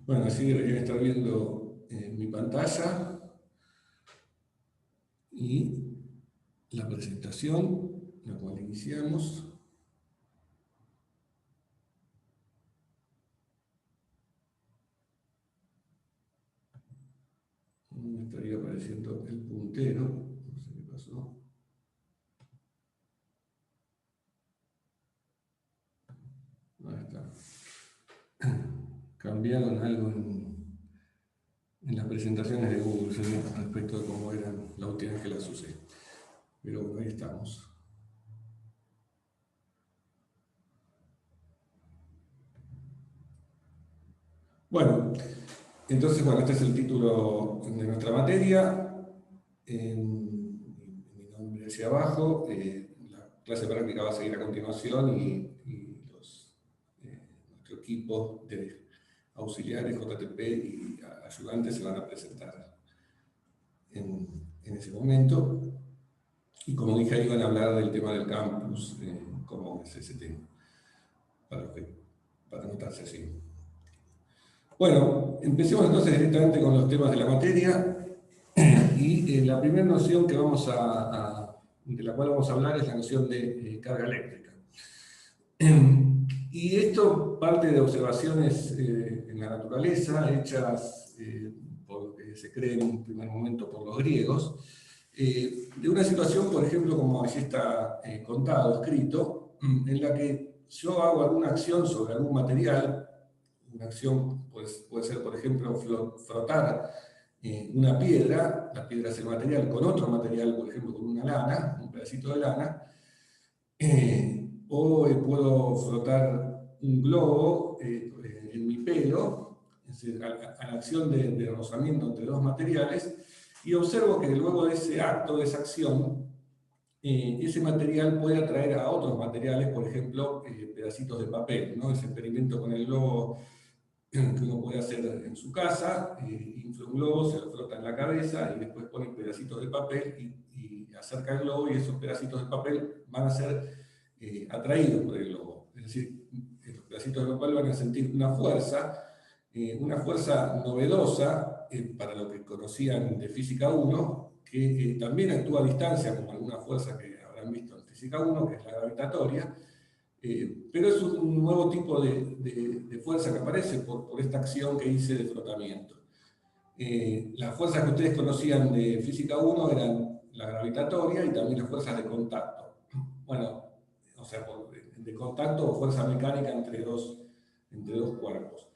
Bueno, así deberían estar viendo mi pantalla y la presentación, la cual iniciamos. Me estaría apareciendo el puntero, no sé qué pasó. Ahí está. Cambiaron algo en las presentaciones de Google respecto de cómo eran la última vez que las usé. Pero bueno, ahí estamos. Bueno, entonces, bueno, este es el título de nuestra materia. Mi nombre hacia abajo. La clase práctica va a seguir a continuación y nuestro equipo de auxiliares, JTP y ayudantes se van a presentar en ese momento. Y como dije, ahí van a hablar del tema del campus, cómo es ese tema, para anotarse así. Bueno, empecemos entonces directamente con los temas de la materia. Y la primera noción que de la cual vamos a hablar es la noción de carga eléctrica. Y esto parte de observaciones en la naturaleza, hechas por lo que se cree en un primer momento por los griegos, de una situación, por ejemplo, como allí está contado, escrito, en la que yo hago alguna acción sobre algún material. Una acción pues, puede ser, por ejemplo, frotar una piedra, la piedra es el material, con otro material, por ejemplo, con una lana, un pedacito de lana, o puedo frotar un globo en mi pelo, es decir, a la acción de rozamiento entre dos materiales, y observo que luego de ese acto, de esa acción, ese material puede atraer a otros materiales, por ejemplo, pedacitos de papel, ¿no? Ese experimento con el globo que uno puede hacer en su casa, infla un globo, se lo frota en la cabeza y después pone pedacitos de papel y acerca el globo y esos pedacitos de papel van a ser atraídos por el globo. Es decir, los pedacitos de papel van a sentir una fuerza novedosa para lo que conocían de Física 1, que también actúa a distancia como alguna fuerza que habrán visto en Física 1, que es la gravitatoria, pero es un nuevo tipo de fuerza que aparece por esta acción que hice de frotamiento. Las fuerzas que ustedes conocían de Física 1 eran la gravitatoria y también las fuerzas de contacto. Bueno, o sea, de contacto o fuerza mecánica entre dos cuerpos.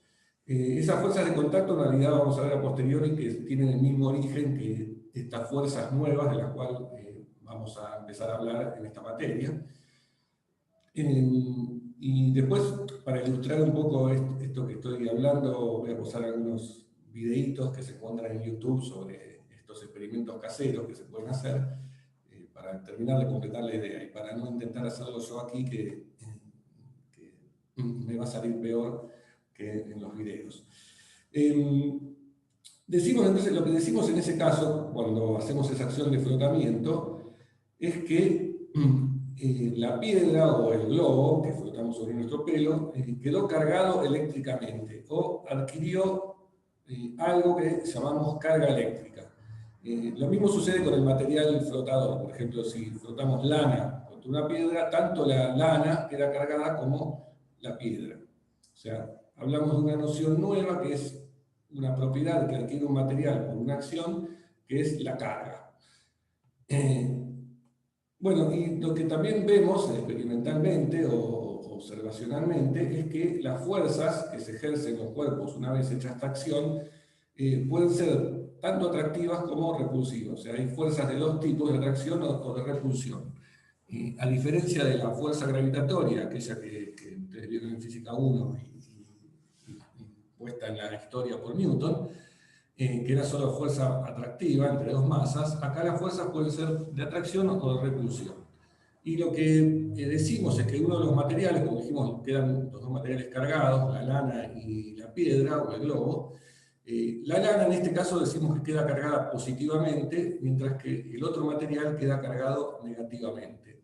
Esas fuerzas de contacto en realidad vamos a ver a posteriori que tienen el mismo origen que estas fuerzas nuevas de las cuales vamos a empezar a hablar en esta materia. Y después, para ilustrar un poco esto que estoy hablando, voy a posar algunos videitos que se encuentran en YouTube sobre estos experimentos caseros que se pueden hacer para terminar de completar la idea y para no intentar hacerlo yo aquí que me va a salir peor que en los videos. Entonces, lo que decimos en ese caso, cuando hacemos esa acción de frotamiento, es que la piedra o el globo que flotamos sobre nuestro pelo quedó cargado eléctricamente o adquirió algo que llamamos carga eléctrica. Lo mismo sucede con el material flotador. Por ejemplo, si flotamos lana contra una piedra, tanto la lana queda cargada como la piedra. O sea, hablamos de una noción nueva que es una propiedad que adquiere un material por una acción, que es la carga. Bueno, y lo que también vemos experimentalmente o observacionalmente es que las fuerzas que se ejercen en los cuerpos una vez hecha esta acción pueden ser tanto atractivas como repulsivas. O sea, hay fuerzas de dos tipos, de atracción o de repulsión. A diferencia de la fuerza gravitatoria, aquella que ustedes vieron en Física 1 y puesta en la historia por Newton, que era solo fuerza atractiva entre dos masas, acá las fuerzas pueden ser de atracción o de repulsión. Y lo que decimos es que uno de los materiales, como dijimos, quedan los dos materiales cargados, la lana y la piedra o el globo. La lana en este caso decimos que queda cargada positivamente, mientras que el otro material queda cargado negativamente.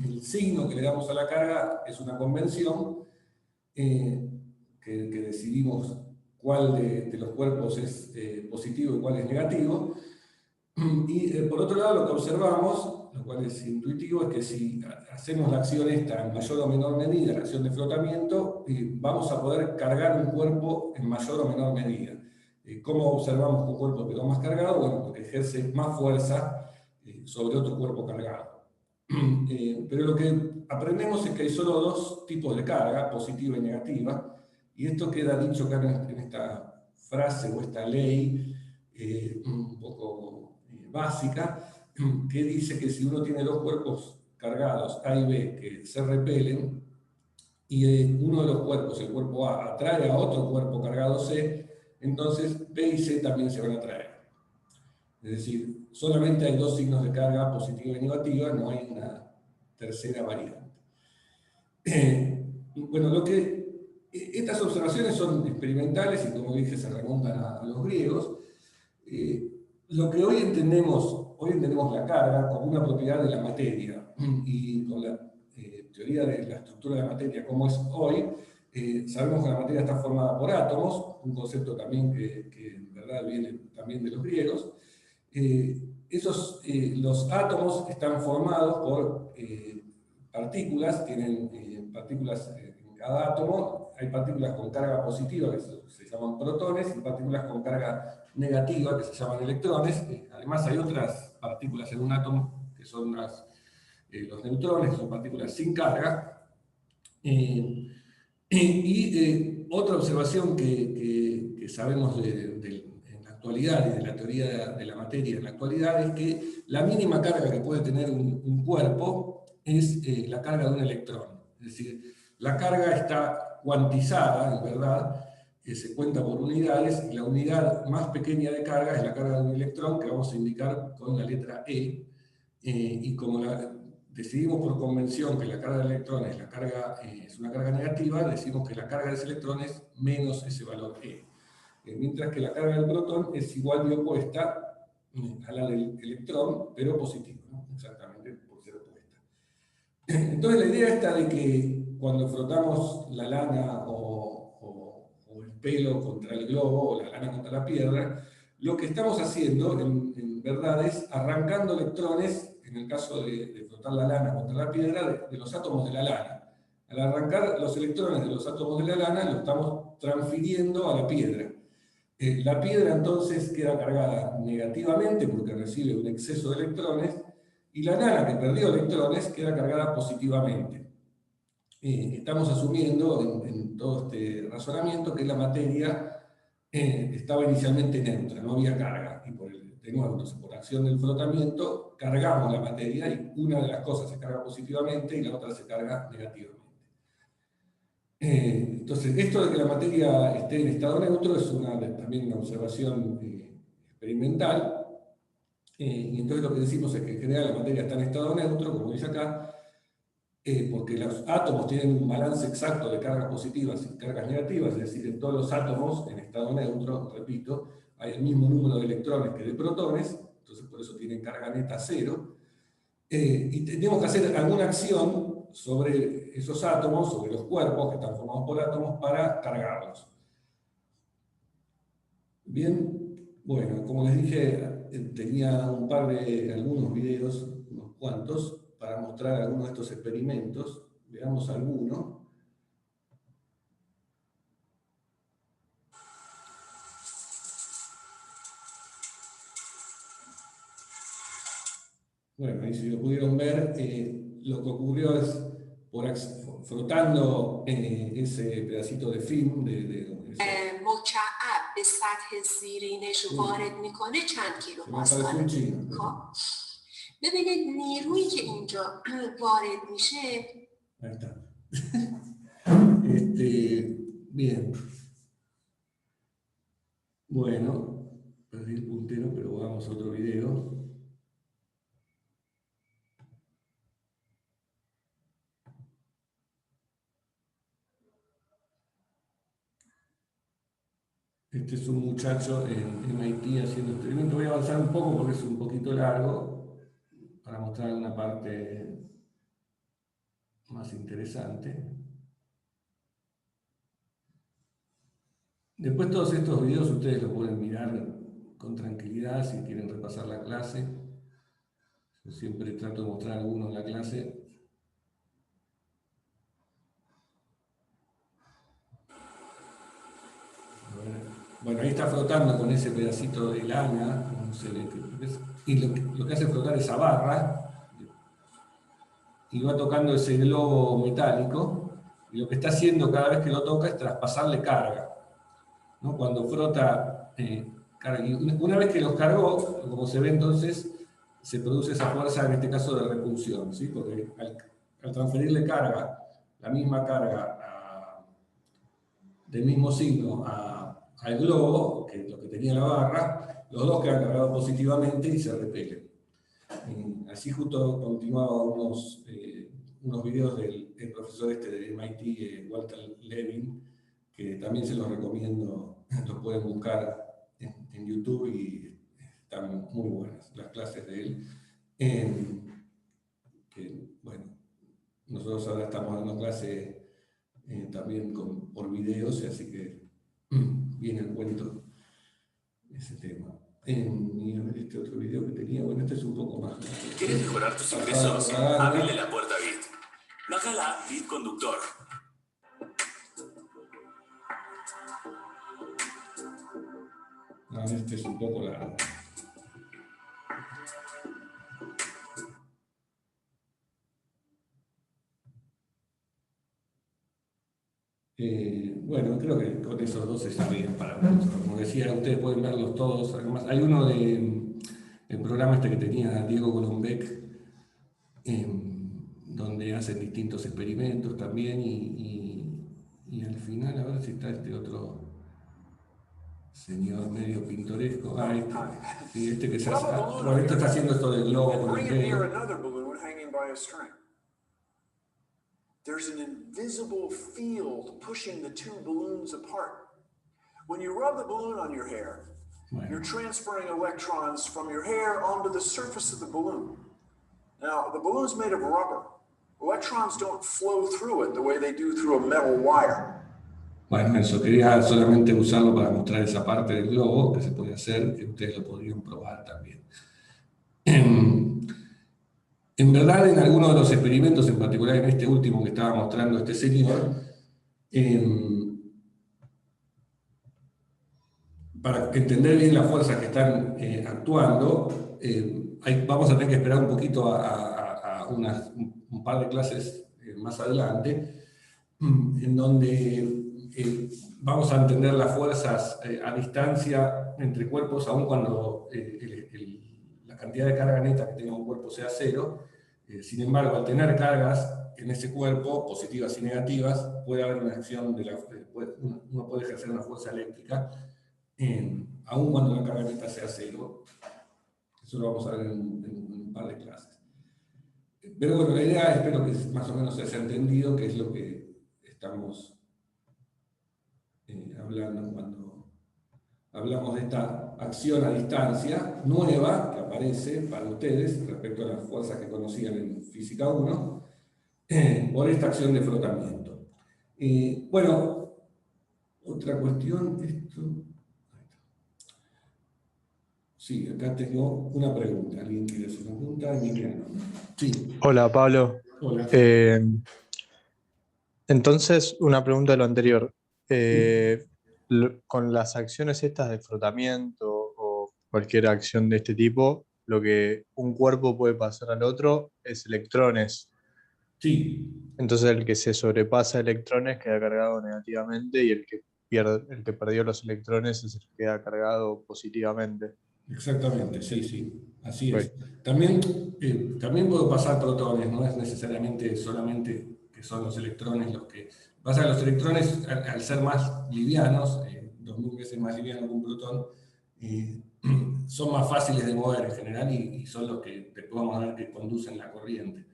El signo que le damos a la carga es una convención que decidimos cuál de los cuerpos es positivo y cuál es negativo. Y por otro lado, lo que observamos, lo cual es intuitivo, es que si hacemos la acción esta en mayor o menor medida, la acción de flotamiento, vamos a poder cargar un cuerpo en mayor o menor medida. ¿Cómo observamos que un cuerpo quedó más cargado? Bueno, porque ejerce más fuerza sobre otro cuerpo cargado. Pero lo que aprendemos es que hay solo dos tipos de carga, positiva y negativa, y esto queda dicho acá en esta frase o esta ley un poco básica, que dice que si uno tiene dos cuerpos cargados, A y B, que se repelen, y uno de los cuerpos, el cuerpo A, atrae a otro cuerpo cargado C, entonces B y C también se van a atraer. Es decir, solamente hay dos signos de carga, positiva y negativa, no hay una tercera variante. Bueno, estas observaciones son experimentales y, como dije, se remontan a los griegos. Lo que hoy entendemos la carga como una propiedad de la materia, y con la teoría de la estructura de la materia como es hoy, sabemos que la materia está formada por átomos, un concepto también que en verdad viene también de los griegos. Los átomos están formados por partículas, tienen partículas en cada átomo. Hay partículas con carga positiva que se llaman protones y partículas con carga negativa que se llaman electrones. Además hay otras partículas en un átomo que son los neutrones, que son partículas sin carga. Otra observación que sabemos en la actualidad y de la teoría de la materia en la actualidad es que la mínima carga que puede tener un cuerpo es la carga de un electrón. Es decir, la carga está cuantizada, en verdad, se cuenta por unidades, y la unidad más pequeña de carga es la carga de un electrón, que vamos a indicar con la letra E, y como decidimos por convención que la carga del electrón es una carga negativa, decimos que la carga de ese electrón es menos ese valor E. Mientras que la carga del protón es igual y opuesta a la del electrón, pero positiva, ¿no? Exactamente por ser opuesta. Entonces la idea está de que cuando frotamos la lana o el pelo contra el globo, o la lana contra la piedra, lo que estamos haciendo en verdad es arrancando electrones, en el caso de frotar la lana contra la piedra, de los átomos de la lana. Al arrancar los electrones de los átomos de la lana, lo estamos transfiriendo a la piedra. La piedra entonces queda cargada negativamente porque recibe un exceso de electrones, y la lana, que perdió electrones, queda cargada positivamente. Estamos asumiendo en todo este razonamiento que la materia estaba inicialmente neutra, no había carga, y de nuevo, entonces, por acción del frotamiento cargamos la materia, y una de las cosas se carga positivamente y la otra se carga negativamente. Entonces, esto de que la materia esté en estado neutro es también una observación experimental. Y entonces lo que decimos es que en general la materia está en estado neutro, como dice acá, porque los átomos tienen un balance exacto de cargas positivas y cargas negativas, es decir, en todos los átomos en estado neutro, repito, hay el mismo número de electrones que de protones, entonces por eso tienen carga neta cero. Y tenemos que hacer alguna acción sobre esos átomos, sobre los cuerpos que están formados por átomos, para cargarlos. Bien, bueno, como les dije, tenía algunos videos, unos cuantos, para mostrar algunos de estos experimentos. Veamos alguno. Bueno, ahí si lo pudieron ver, lo que ocurrió es, frotando ese pedacito de film مکعب به سطح زیرینش وارد میکنه چند کیلو پاسکال. خب ببینید نیرویی که اینجا وارد میشه. Ahí está. Bien. Bueno, perdí el puntero, pero vamos a otro video. Este es un muchacho en MIT haciendo experimento. Voy a avanzar un poco porque es un poquito largo para mostrar una parte más interesante. Después todos estos videos ustedes los pueden mirar con tranquilidad si quieren repasar la clase. Yo siempre trato de mostrar algunos en la clase. Bueno, ahí está flotando con ese pedacito de lana, no sé qué es, y lo que hace flotar esa barra, y va tocando ese globo metálico, y lo que está haciendo cada vez que lo toca es traspasarle carga, ¿no? Cuando frota carga, y una vez que los cargó, como se ve entonces, se produce esa fuerza, en este caso de repulsión, ¿sí? Porque al transferirle carga, la misma carga del mismo signo al globo, que es lo que tenía la barra, los dos quedan cargados positivamente y se repelen. Así justo continuaba unos videos del profesor de MIT, Walter Levin, que también se los recomiendo, los pueden buscar en YouTube y están muy buenas las clases de él. Que, bueno, nosotros ahora estamos dando clase también por videos, así que viene el cuento ese tema. Y a ver este otro video que tenía, bueno, este es un poco más. ¿Quieres mejorar tus ingresos? Ábrele la puerta a Bit. Baja la app Bit Conductor. Este es un poco largo. Bueno, creo que con esos dos está bien para nosotros. Como decía, ustedes pueden verlos todos. Además, hay uno del programa este que tenía Diego Golombek, donde hacen distintos experimentos también, y al final, a ver si está este otro señor medio pintoresco. Este que se hace. Bueno, este está haciendo esto del globo con el pelo. There's an invisible field pushing the two balloons apart. When you rub the balloon on your hair, you're transferring electrons from your hair onto the surface of the balloon. Now, the balloon's made of rubber. Electrons don't flow through it the way they do through a metal wire. Bueno, eso, quería solamente usarlo para mostrar esa parte del globo que se puede hacer, que ustedes lo podrían probar también. En verdad, en algunos de los experimentos, en particular en este último que estaba mostrando este señor, para entender bien las fuerzas que están actuando, vamos a tener que esperar un poquito a un par de clases más adelante, en donde vamos a entender las fuerzas a distancia entre cuerpos, aun cuando la cantidad de carga neta que tenga un cuerpo sea cero. Sin embargo, al tener cargas en ese cuerpo, positivas y negativas, puede haber una acción uno puede ejercer una fuerza eléctrica, aun cuando la carga neta sea cero. Eso lo vamos a ver en un par de clases. Pero bueno, la idea, espero que más o menos se haya entendido, que es lo que estamos hablando cuando hablamos de esta acción a distancia nueva que aparece para ustedes respecto a las fuerzas que conocían en Física 1, por esta acción de frotamiento. Bueno, otra cuestión, sí, acá tengo una pregunta. ¿Alguien quiere hacer una pregunta? Emiliano. Sí. Hola, Pablo. Hola. Entonces, una pregunta de lo anterior. Con las acciones estas de frotamiento o cualquier acción de este tipo, lo que un cuerpo puede pasar al otro es electrones. Sí. Entonces el que se sobrepasa electrones queda cargado negativamente y el que perdió los electrones es el que queda cargado positivamente. Exactamente, sí, así es. También puede pasar protones, no es necesariamente solamente que son los electrones los que... Pasa que los electrones, al ser más livianos, 2000 veces más livianos que un protón, son más fáciles de mover en general y son los que vamos a ver que conducen la corriente.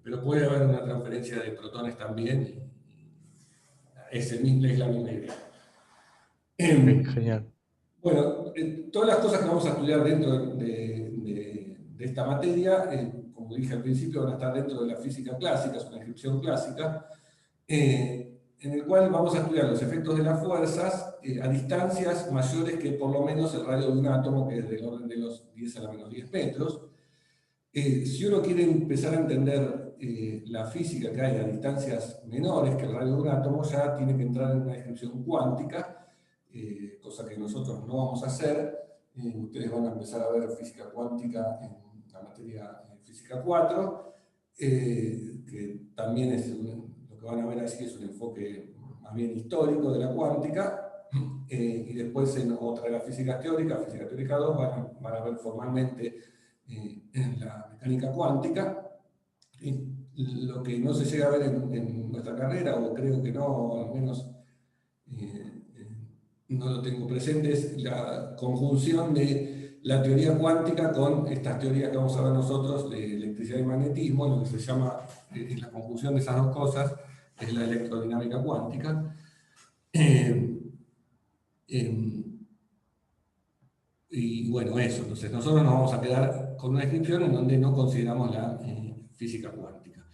Pero puede haber una transferencia de protones también, es la misma idea. Genial. Bueno, todas las cosas que vamos a estudiar dentro de esta materia, como dije al principio, van a estar dentro de la física clásica, es una descripción clásica. en el cual vamos a estudiar los efectos de las fuerzas a distancias mayores que por lo menos el radio de un átomo, que es del orden de los 10 a la menos 10 metros. Si uno quiere empezar a entender la física que hay a distancias menores que el radio de un átomo, ya tiene que entrar en una descripción cuántica, cosa que nosotros no vamos a hacer. Ustedes van a empezar a ver física cuántica en la materia física 4, que también es lo que van a ver así, es un enfoque más bien histórico de la cuántica, y después en otra de la física teórica 2, van a ver formalmente en la mecánica cuántica. Lo que no se llega a ver en nuestra carrera, o creo que no, al menos no lo tengo presente, es la conjunción de la teoría cuántica con estas teorías que vamos a ver nosotros de electricidad y magnetismo. Lo que se llama la conjunción de esas dos cosas es la electrodinámica cuántica. Y bueno, eso. Entonces nosotros nos vamos a quedar con una descripción en donde no consideramos la física cuántica.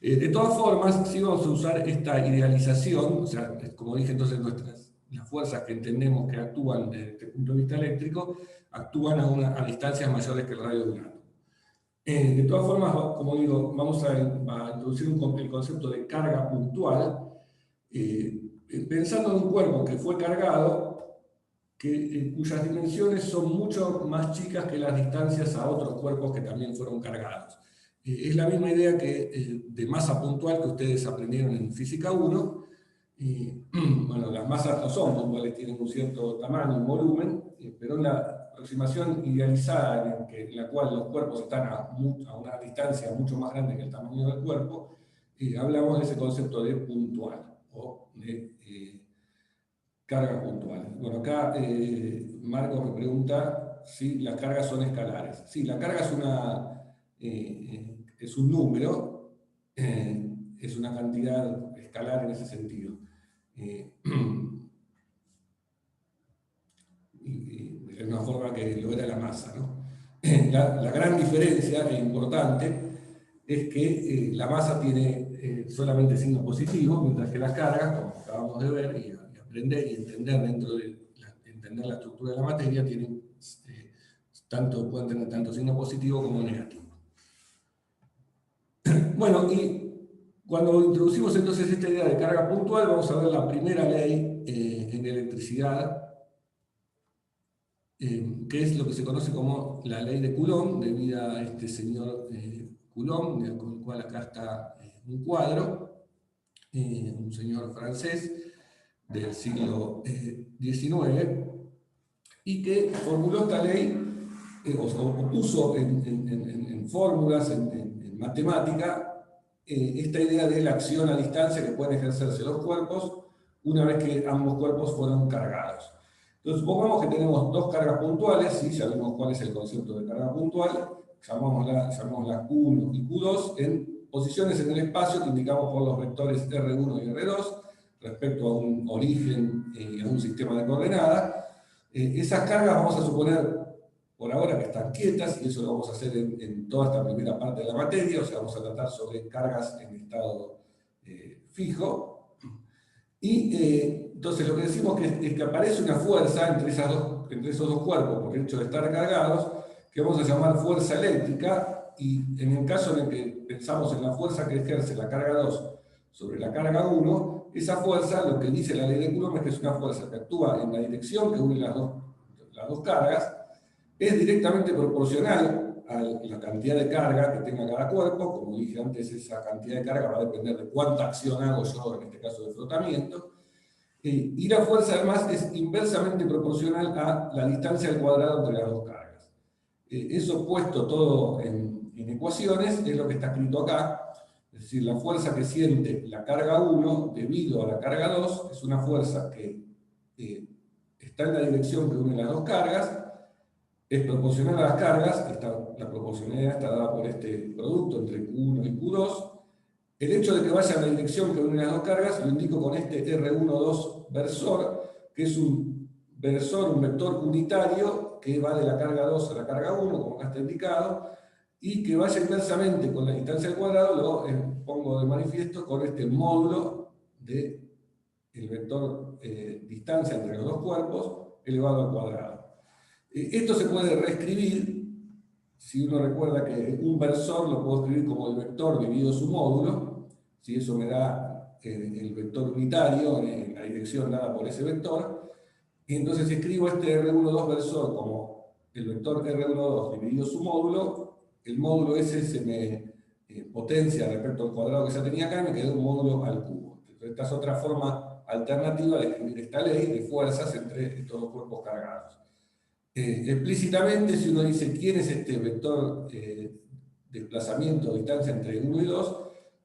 De todas formas, sí vamos a usar esta idealización, o sea, como dije entonces, las fuerzas que entendemos que actúan desde este punto de vista eléctrico, actúan a distancias mayores que el radio de un átomo. De todas formas, como digo, vamos a introducir el concepto de carga puntual, pensando en un cuerpo que fue cargado, cuyas dimensiones son mucho más chicas que las distancias a otros cuerpos que también fueron cargados. Es la misma idea que de masa puntual que ustedes aprendieron en Física 1. Bueno, las masas no son puntuales, tienen un cierto tamaño y volumen, pero en la aproximación idealizada en la cual los cuerpos están a una distancia mucho más grande que el tamaño del cuerpo, hablamos de ese concepto de puntual, o de carga puntual. Bueno, acá Marcos me pregunta si las cargas son escalares. Sí, la carga es un número, es una cantidad escalar en ese sentido. De una forma que lo era la masa, ¿no? La gran diferencia importante es que la masa tiene solamente signos positivos, mientras que las cargas, como acabamos de ver y aprender y entender dentro de entender la estructura de la materia, pueden tener tanto signo positivo como negativo. Bueno, y cuando introducimos entonces esta idea de carga puntual, vamos a ver la primera ley en electricidad, que es lo que se conoce como la ley de Coulomb, debida a este señor Coulomb, con el cual acá está un cuadro, un señor francés del siglo XIX, y que formuló esta ley, o puso en fórmulas, en matemática, esta idea de la acción a distancia que pueden ejercerse los cuerpos una vez que ambos cuerpos fueron cargados. Entonces, supongamos que tenemos dos cargas puntuales, ¿sí? Ya vimos cuál es el concepto de carga puntual, llamémosla Q1 y Q2, en posiciones en el espacio que indicamos por los vectores R1 y R2, respecto a un origen y a un sistema de coordenadas. Esas cargas vamos a suponer por ahora que están quietas, y eso lo vamos a hacer en toda esta primera parte de la materia, o sea, vamos a tratar sobre cargas en estado fijo. Y entonces lo que decimos es que aparece una fuerza entre esos dos cuerpos, por el hecho de estar cargados, que vamos a llamar fuerza eléctrica, y en el caso en el que pensamos en la fuerza que ejerce la carga 2 sobre la carga 1, esa fuerza, lo que dice la ley de Coulomb, es que es una fuerza que actúa en la dirección que une las dos cargas, es directamente proporcional a la cantidad de carga que tenga cada cuerpo. Como dije antes, esa cantidad de carga va a depender de cuánta acción hago yo, en este caso de frotamiento. Y la fuerza además es inversamente proporcional a la distancia al cuadrado entre las dos cargas. Eso puesto todo en ecuaciones es lo que está escrito acá. Es decir, la fuerza que siente la carga 1 debido a la carga 2 es una fuerza que está en la dirección que une las dos cargas, es proporcional a las cargas, la proporcionalidad está dada por este producto entre Q1 y Q2. El hecho de que vaya en la dirección que une las dos cargas lo indico con este R12 versor, que es un vector unitario que va de la carga 2 a la carga 1, como acá está indicado, y que vaya inversamente con la distancia al cuadrado, lo pongo de manifiesto con este módulo de el vector distancia entre los dos cuerpos elevado al cuadrado. Esto se puede reescribir, si uno recuerda que un versor lo puedo escribir como el vector dividido su módulo, si eso me da el vector unitario en la dirección dada por ese vector, y entonces escribo este R12 versor como el vector R12 dividido su módulo, el módulo ese se me potencia respecto al cuadrado que ya tenía acá y me queda un módulo al cubo. Entonces, esta es otra forma alternativa de escribir esta ley de fuerzas entre estos dos cuerpos cargados. Explícitamente, si uno dice quién es este vector desplazamiento o distancia entre 1 y 2,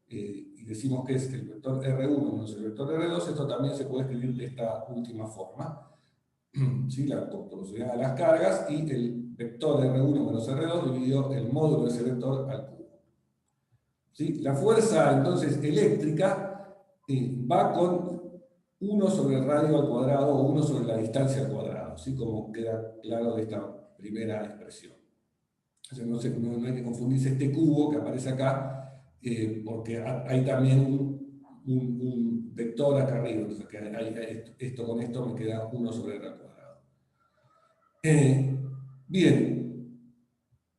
y decimos que es el vector R1 menos el vector R2, esto también se puede escribir de esta última forma. ¿Sí? La proporcionalidad de las cargas y el vector R1 menos R2 dividido el módulo de ese vector al cubo. ¿Sí? La fuerza, entonces, eléctrica va con 1 sobre el radio al cuadrado o 1 sobre la distancia al cuadrado, así como queda claro de esta primera expresión. O sea, no hay que confundirse este cubo que aparece acá, porque hay también un vector acá arriba, entonces esto con esto me queda 1 sobre el radio al cuadrado. Bien.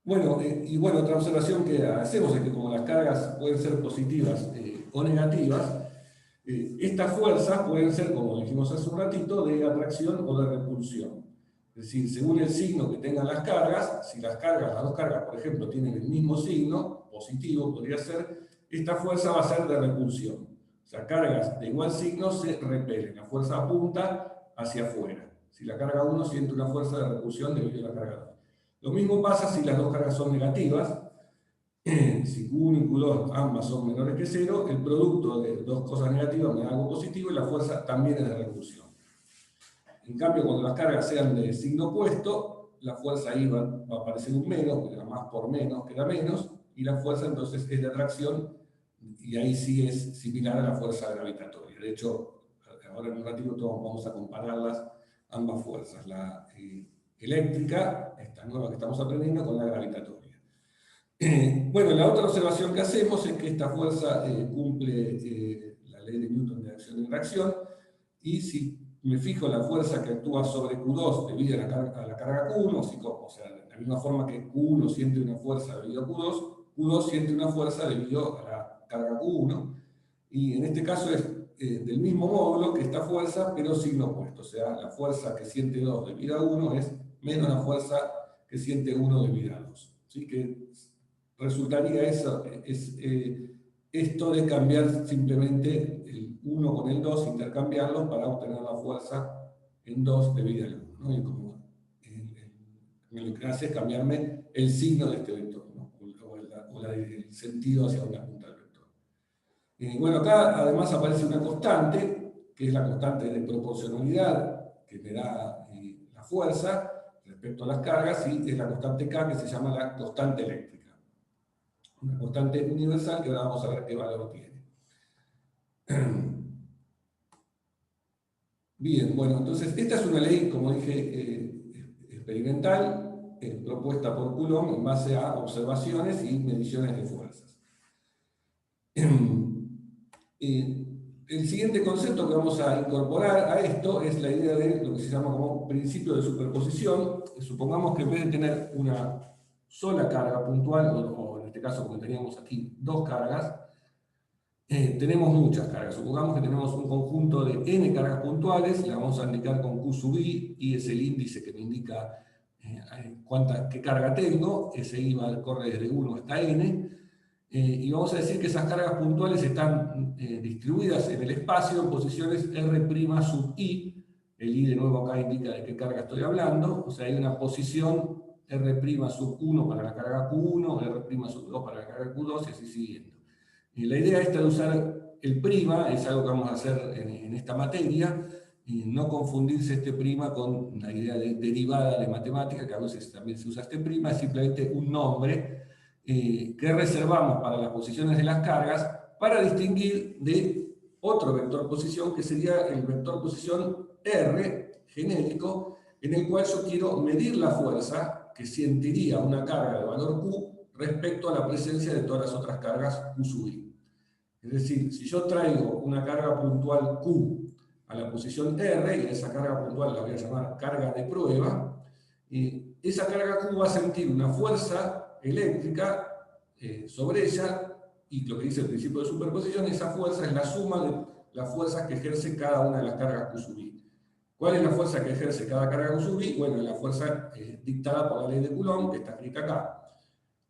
Bueno, y bueno, otra observación que hacemos es que como las cargas pueden ser positivas o negativas, estas fuerzas pueden ser, como dijimos hace un ratito, de atracción o de repulsión. Es decir, según el signo que tengan las cargas, si las dos cargas, por ejemplo, tienen el mismo signo, positivo podría ser, esta fuerza va a ser de repulsión. O sea, cargas de igual signo se repelen, la fuerza apunta hacia afuera. Si la carga 1 siente una fuerza de repulsión debido a la carga 2. Lo mismo pasa si las dos cargas son negativas. Si Q1 y Q2 ambas son menores que 0, el producto de dos cosas negativas me da algo positivo y la fuerza también es de repulsión. En cambio, cuando las cargas sean de signo opuesto, la fuerza ahí va a aparecer un menos, porque más por menos queda menos, y la fuerza entonces es de atracción, y ahí sí es similar a la fuerza gravitatoria. De hecho, ahora en un ratito vamos a compararlas, ambas fuerzas, la eléctrica, esta nueva que estamos aprendiendo, con la gravitatoria. Bueno, la otra observación que hacemos es que esta fuerza cumple la ley de Newton de acción y reacción, y si me fijo la fuerza que actúa sobre Q2 debido a la carga Q1, o sea, de la misma forma que Q1 siente una fuerza debido a Q2, Q2 siente una fuerza debido a la carga Q1, y en este caso es del mismo módulo que esta fuerza, pero signo opuesto. O sea, la fuerza que siente 2 debido a 1 es menos la fuerza que siente 1 debido a 2. ¿Sí? Que resultaría eso, esto de cambiar simplemente el 1 con el 2, intercambiarlos para obtener la fuerza en 2 debido al 1. ¿no? Y como lo que hace es cambiarme el signo de este vector, ¿no? o el sentido hacia donde apunta el vector. Bueno, acá además aparece una constante, que es la constante de proporcionalidad que me da la fuerza respecto a las cargas, y es la constante K, que se llama la constante eléctrica. Una constante universal que ahora vamos a ver qué valor tiene. Bien, bueno, entonces esta es una ley, como dije, experimental, propuesta por Coulomb en base a observaciones y mediciones de fuerzas. El siguiente concepto que vamos a incorporar a esto es la idea de lo que se llama como principio de superposición. Supongamos que en vez de tener una sola carga puntual, o en este caso como teníamos aquí dos cargas, tenemos muchas cargas. Supongamos que tenemos un conjunto de n cargas puntuales, la vamos a indicar con Q sub i, y es el índice que me indica qué carga tengo. Ese i corre desde 1 hasta n. Y vamos a decir que esas cargas puntuales están distribuidas en el espacio en posiciones R' sub i. El i de nuevo acá indica de qué carga estoy hablando. O sea, hay una posición R' sub 1 para la carga Q1, R' sub 2 para la carga Q2 y así siguiendo. La idea esta de usar el prima es algo que vamos a hacer en esta materia, y no confundirse este prima con la idea de derivada de matemática, que a veces también se usa este prima, es simplemente un nombre que reservamos para las posiciones de las cargas para distinguir de otro vector posición, que sería el vector posición R, genérico, en el cual yo quiero medir la fuerza que sentiría una carga de valor Q respecto a la presencia de todas las otras cargas Q sub i. Es decir, si yo traigo una carga puntual Q a la posición R, y esa carga puntual la voy a llamar carga de prueba, esa carga Q va a sentir una fuerza eléctrica sobre ella, y lo que dice el principio de superposición, esa fuerza es la suma de las fuerzas que ejerce cada una de las cargas Q sub I. ¿Cuál es la fuerza que ejerce cada carga Q sub I? Bueno, es la fuerza dictada por la ley de Coulomb, que está escrita acá.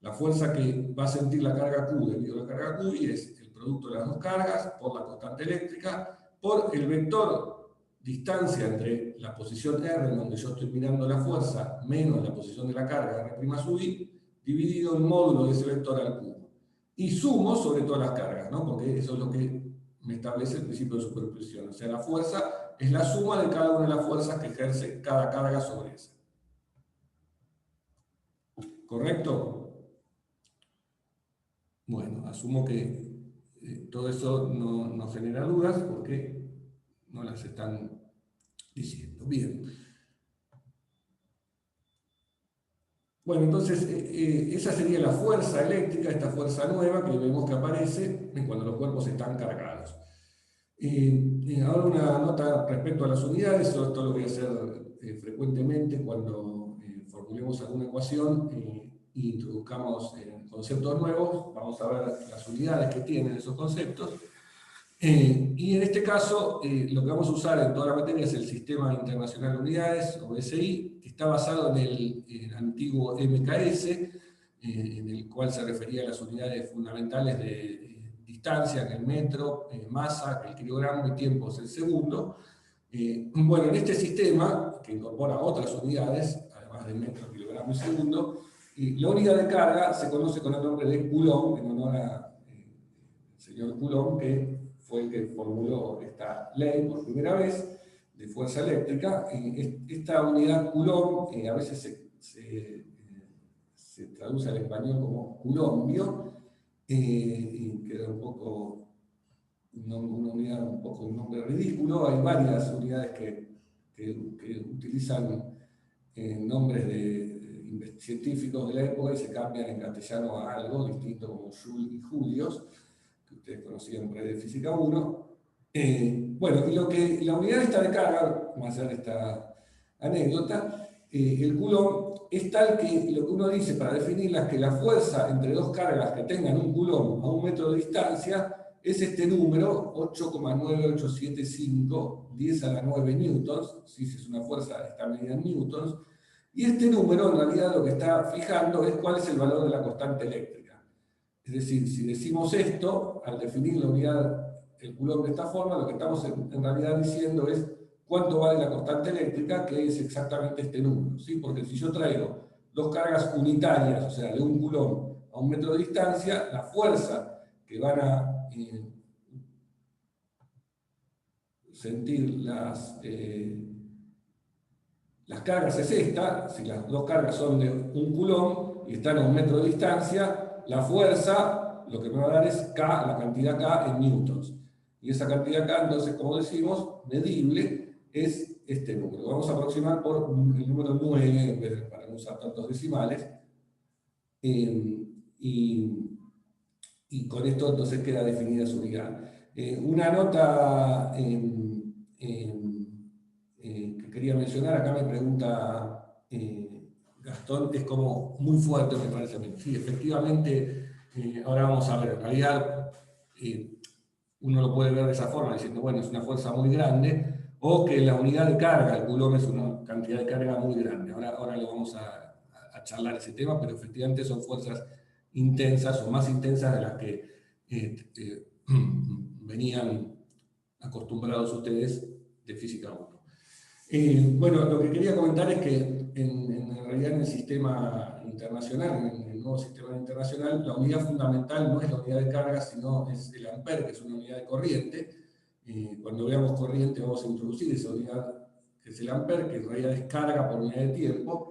La fuerza que va a sentir la carga Q debido a la carga Q es el producto de las dos cargas por la constante eléctrica, por el vector distancia entre la posición R, en donde yo estoy mirando la fuerza, menos la posición de la carga R' sub I, dividido en módulo de ese vector al cubo. Y sumo sobre todas las cargas, ¿no? Porque eso es lo que me establece el principio de superposición. O sea, la fuerza es la suma de cada una de las fuerzas que ejerce cada carga sobre esa. ¿Correcto? Bueno, asumo que todo eso no genera dudas porque no las están diciendo. Bien. Bueno, entonces esa sería la fuerza eléctrica, esta fuerza nueva que vemos que aparece cuando los cuerpos están cargados. Ahora una nota respecto a las unidades. Esto lo voy a hacer frecuentemente cuando formulemos alguna ecuación e introduzcamos conceptos nuevos. Vamos a ver las unidades que tienen esos conceptos. Y en este caso, lo que vamos a usar en toda la materia es el Sistema Internacional de Unidades, o SI, que está basado en el antiguo MKS, en el cual se refería a las unidades fundamentales de distancia, que el metro, masa, que el kilogramo, y tiempo es el segundo. Bueno, en este sistema, que incorpora otras unidades, además de metro, kilogramo y segundo, la unidad de carga se conoce con el nombre de Coulomb, en honor al señor Coulomb, que fue el que formuló esta ley por primera vez de fuerza eléctrica. Esta unidad Coulomb a veces se traduce al español como coulombio, y queda un poco una unidad, un nombre ridículo. Hay varias unidades que utilizan nombres de científicos de la época y se cambian en castellano a algo distinto, como Joule y Julius, que ustedes conocían por ahí de Física 1. Bueno, y la unidad esta de carga, más allá de esta anécdota, el Coulomb es tal que lo que uno dice para definirla es que la fuerza entre dos cargas que tengan un Coulomb a 1 metro de distancia es este número, 8,9875, 10 a la 9 newtons. Si es una fuerza, está medida en newtons. Y este número, en realidad, lo que está fijando es cuál es el valor de la constante eléctrica. Es decir, si decimos esto, al definir la unidad, el Coulomb de esta forma, lo que estamos en realidad diciendo es cuánto vale la constante eléctrica, que es exactamente este número, ¿sí? Porque si yo traigo dos cargas unitarias, o sea, de 1 Coulomb a 1 metro de distancia, la fuerza que van a sentir las cargas es esta. Si las dos cargas son de 1 Coulomb y están a 1 metro de distancia, la fuerza, lo que me va a dar es K, la cantidad K en newtons. Y esa cantidad K, entonces, como decimos, medible, es este número. Vamos a aproximar por el número 9, en vez de, para no usar tantos decimales. Y con esto entonces queda definida su unidad. Una nota que quería mencionar, acá me pregunta Gastón, es como muy fuerte, me parece a mí. Sí, efectivamente, ahora vamos a ver, en realidad uno lo puede ver de esa forma, diciendo, bueno, es una fuerza muy grande, o que la unidad de carga, el Coulomb, es una cantidad de carga muy grande. Ahora lo vamos a charlar ese tema, pero efectivamente son fuerzas intensas o más intensas de las que venían acostumbrados ustedes de Física 1. Bueno, lo que quería comentar es que en realidad en el sistema internacional, en el nuevo sistema internacional, la unidad fundamental no es la unidad de carga, sino es el ampere, que es una unidad de corriente. Cuando veamos corriente vamos a introducir esa unidad, que es el ampere, que en realidad es carga por unidad de tiempo.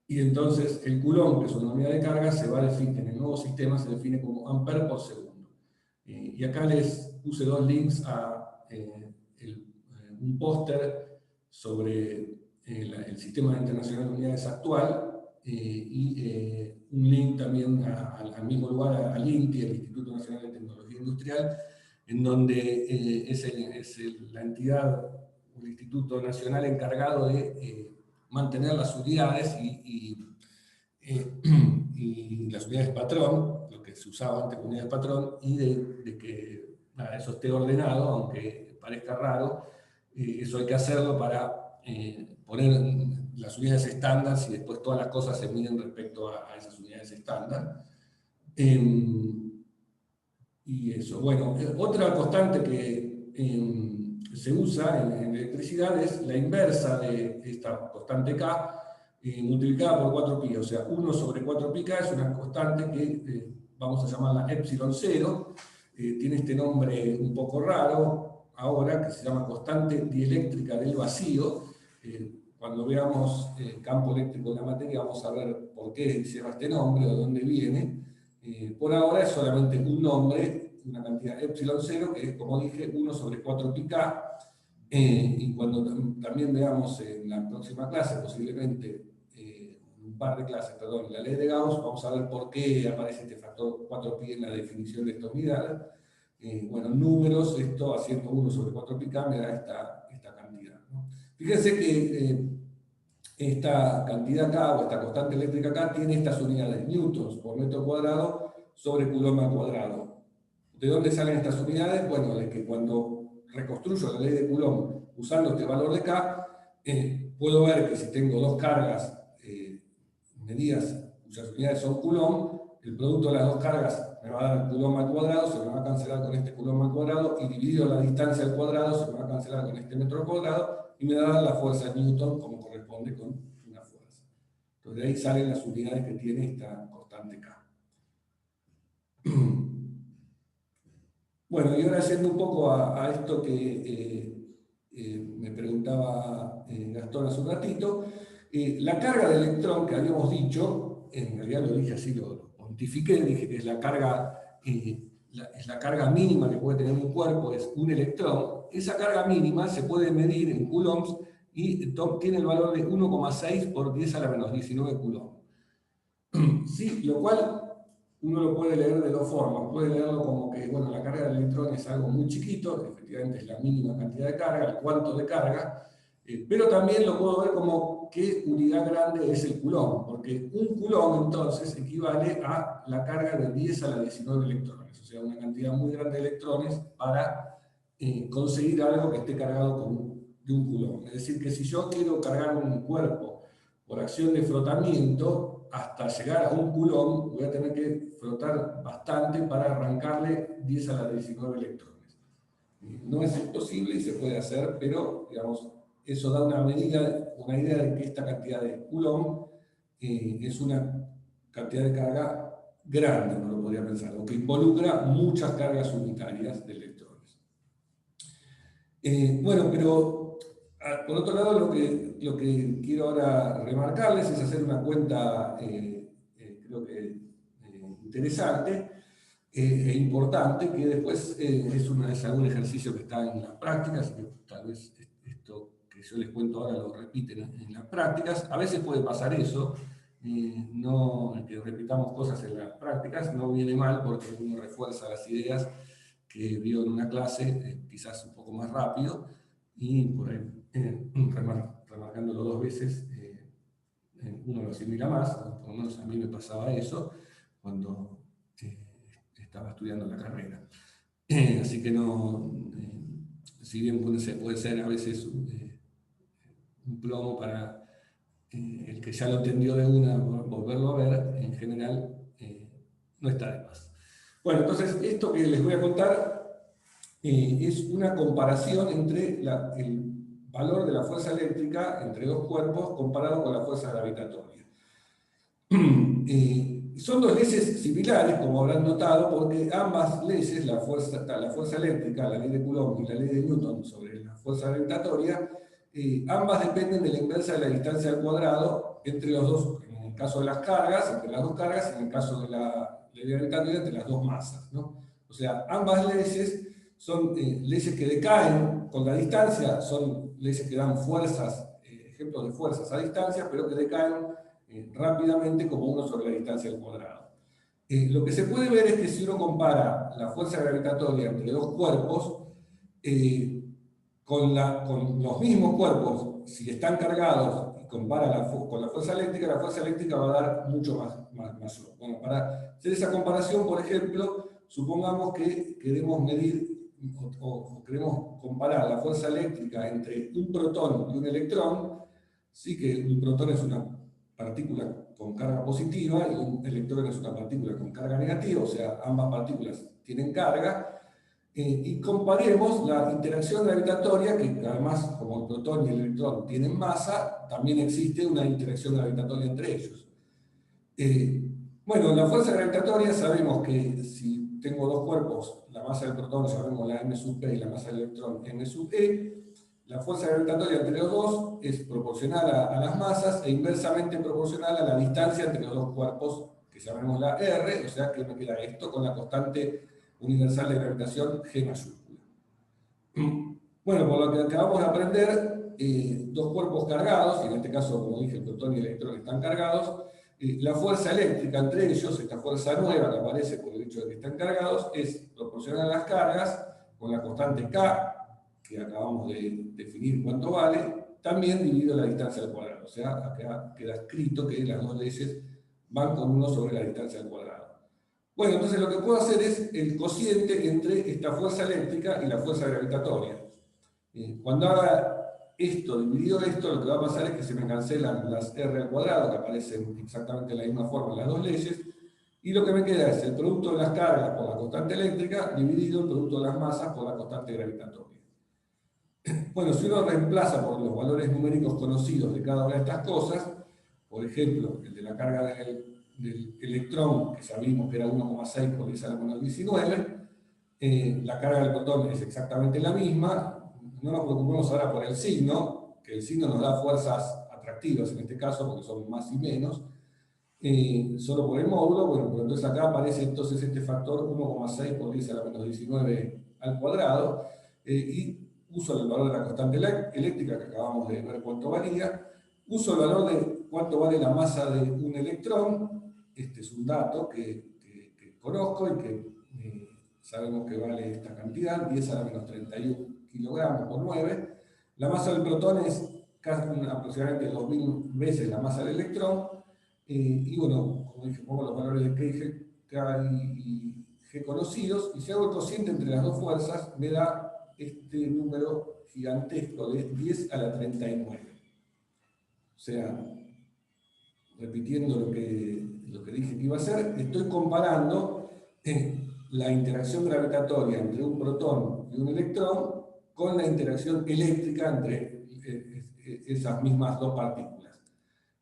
Y entonces el Coulomb, que es una unidad de carga, se va a definir, en el nuevo sistema se define como ampere por segundo. Y acá les puse dos links a un póster sobre el sistema internacional de unidades actual, y un link también al mismo lugar, al INTI, el Instituto Nacional de Tecnología Industrial, en donde es la entidad el Instituto Nacional encargado de mantener las unidades y las unidades patrón, lo que se usaba antes como unidades patrón, y de que nada, eso esté ordenado, aunque parezca raro. Eso hay que hacerlo para poner las unidades estándar y después todas las cosas se miden respecto a esas unidades estándar. Y eso, bueno, otra constante que se usa en electricidad es la inversa de esta constante K, multiplicada por 4pi, o sea, 1 sobre 4πk es una constante que vamos a llamarla epsilon 0, tiene este nombre un poco raro ahora, que se llama constante dieléctrica del vacío. Cuando veamos el campo eléctrico de la materia vamos a ver por qué lleva este nombre, de dónde viene. Por ahora es solamente un nombre, una cantidad epsilon 0, que es, como dije, 1 sobre 4πk, y cuando también veamos en la próxima clase, posiblemente un par de clases, perdón, la ley de Gauss, vamos a ver por qué aparece este factor 4pi en la definición de esta unidad. Bueno, números, esto haciendo 1 sobre 4πk me da esta cantidad, ¿no? Fíjense que esta cantidad K, o esta constante eléctrica K, tiene estas unidades, newtons por metro cuadrado sobre coulomb al cuadrado. ¿De dónde salen estas unidades? Bueno, de que cuando reconstruyo la ley de Coulomb usando este valor de K, puedo ver que si tengo dos cargas medidas cuyas unidades son Coulomb, el producto de las dos cargas me va a dar Coulomb al cuadrado, se me va a cancelar con este Coulomb al cuadrado, y dividido la distancia al cuadrado, se me va a cancelar con este metro al cuadrado, y me va a dar la fuerza de Newton como corresponde con una fuerza. Entonces de ahí salen las unidades que tiene esta constante K. Bueno, y ahora yendo un poco a esto que me preguntaba Gastón hace un ratito, la carga de electrón que habíamos dicho, en realidad lo dije así, lo pontifiqué, dije que es la carga mínima que puede tener un cuerpo, es un electrón. Esa carga mínima se puede medir en coulombs y tiene el valor de 1,6 por 10 a la menos 19 coulomb. Sí, lo cual uno lo puede leer de dos formas. Puede leerlo como que, bueno, la carga del electrón es algo muy chiquito, efectivamente es la mínima cantidad de carga, el cuánto de carga, pero también lo puedo ver como qué unidad grande es el coulomb, porque un coulomb entonces equivale a la carga de 10 a la 19 electrones, o sea, una cantidad muy grande de electrones para conseguir algo que esté cargado de un coulomb. Es decir, que si yo quiero cargar un cuerpo por acción de frotamiento, hasta llegar a un coulomb voy a tener que frotar bastante para arrancarle 10 a la 19 electrones. No es imposible y se puede hacer, pero digamos, eso da una medida, una idea de que esta cantidad de coulomb es una cantidad de carga grande, uno lo podría pensar, o que involucra muchas cargas unitarias de electrones. Bueno, pero por otro lado, lo que quiero ahora remarcarles es hacer una cuenta, creo que interesante e importante, que después es algún ejercicio que está en las prácticas, que tal vez esto que yo les cuento ahora lo repiten en las prácticas. A veces puede pasar eso, que repitamos cosas en las prácticas, no viene mal porque uno refuerza las ideas que vio en una clase, quizás un poco más rápido, y por ahí remarcándolo dos veces, uno lo asimila más, por lo menos a mí me pasaba eso cuando estaba estudiando la carrera. Así que no, si bien puede ser a veces un plomo para el que ya lo entendió de una, volverlo a ver, en general no está de más. Bueno, entonces esto que les voy a contar es una comparación entre el valor de la fuerza eléctrica entre dos cuerpos comparado con la fuerza gravitatoria. Son dos leyes similares, como habrán notado, porque ambas leyes, la fuerza eléctrica, la ley de Coulomb y la ley de Newton sobre la fuerza gravitatoria, ambas dependen de la inversa de la distancia al cuadrado entre los dos, en el caso de las cargas, entre las dos cargas, y en el caso de la ley gravitatoria, entre las dos masas, ¿no? O sea, ambas leyes son leyes que decaen con la distancia, son leyes que dan fuerzas, ejemplos de fuerzas a distancia, pero que decaen rápidamente como 1 sobre la distancia al cuadrado. Lo que se puede ver es que si uno compara la fuerza gravitatoria entre dos cuerpos, con los mismos cuerpos, si están cargados y compara con la fuerza eléctrica va a dar mucho más mayor. Bueno, para hacer esa comparación, por ejemplo, supongamos que queremos medir o queremos comparar la fuerza eléctrica entre un protón y un electrón. Sí, que un protón es una partícula con carga positiva y un electrón es una partícula con carga negativa, o sea, ambas partículas tienen carga. Y comparemos la interacción gravitatoria, que además, como el protón y el electrón tienen masa, también existe una interacción gravitatoria entre ellos. Bueno, la fuerza gravitatoria sabemos que si tengo dos cuerpos, la masa del protón sabemos la m sub p y la masa del electrón m sub e, la fuerza gravitatoria entre los dos es proporcional a las masas e inversamente proporcional a la distancia entre los dos cuerpos, que llamemos la r, o sea que me queda esto con la constante universal de gravitación G mayúscula. Bueno, por lo que acabamos de aprender, dos cuerpos cargados, y en este caso, como dije, el protón y el electrón están cargados, la fuerza eléctrica entre ellos, esta fuerza nueva que aparece por el hecho de que están cargados, es proporcional a las cargas con la constante K, que acabamos de definir cuánto vale, también dividido la distancia al cuadrado. O sea, acá queda escrito que las dos leyes van con 1 sobre la distancia al cuadrado. Bueno, entonces lo que puedo hacer es el cociente entre esta fuerza eléctrica y la fuerza gravitatoria. Cuando haga esto dividido esto, lo que va a pasar es que se me cancelan las r al cuadrado, que aparecen exactamente de la misma forma en las dos leyes, y lo que me queda es el producto de las cargas por la constante eléctrica dividido el producto de las masas por la constante gravitatoria. Bueno, si uno reemplaza por los valores numéricos conocidos de cada una de estas cosas, por ejemplo, el de la carga del electrón, que sabíamos que era 1,6 por 10 a la menos 19, la carga del protón es exactamente la misma. No nos preocupemos ahora por el signo, que el signo nos da fuerzas atractivas en este caso, porque son más y menos, solo por el módulo. Bueno, pero entonces acá aparece entonces este factor 1,6 por 10 a la menos 19 al cuadrado, y uso el valor de la constante eléctrica, que acabamos de ver cuánto valía, uso el valor de cuánto vale la masa de un electrón. Este es un dato que conozco y que sabemos que vale esta cantidad, 10 a la menos 31 kilogramos por 9. La masa del protón es aproximadamente 2000 veces la masa del electrón. Y bueno, como dije, pongo los valores de K y G conocidos, y si hago el cociente entre las dos fuerzas, me da este número gigantesco de 10 a la 39. O sea, repitiendo lo que dije que iba a hacer, estoy comparando la interacción gravitatoria entre un protón y un electrón con la interacción eléctrica entre esas mismas dos partículas.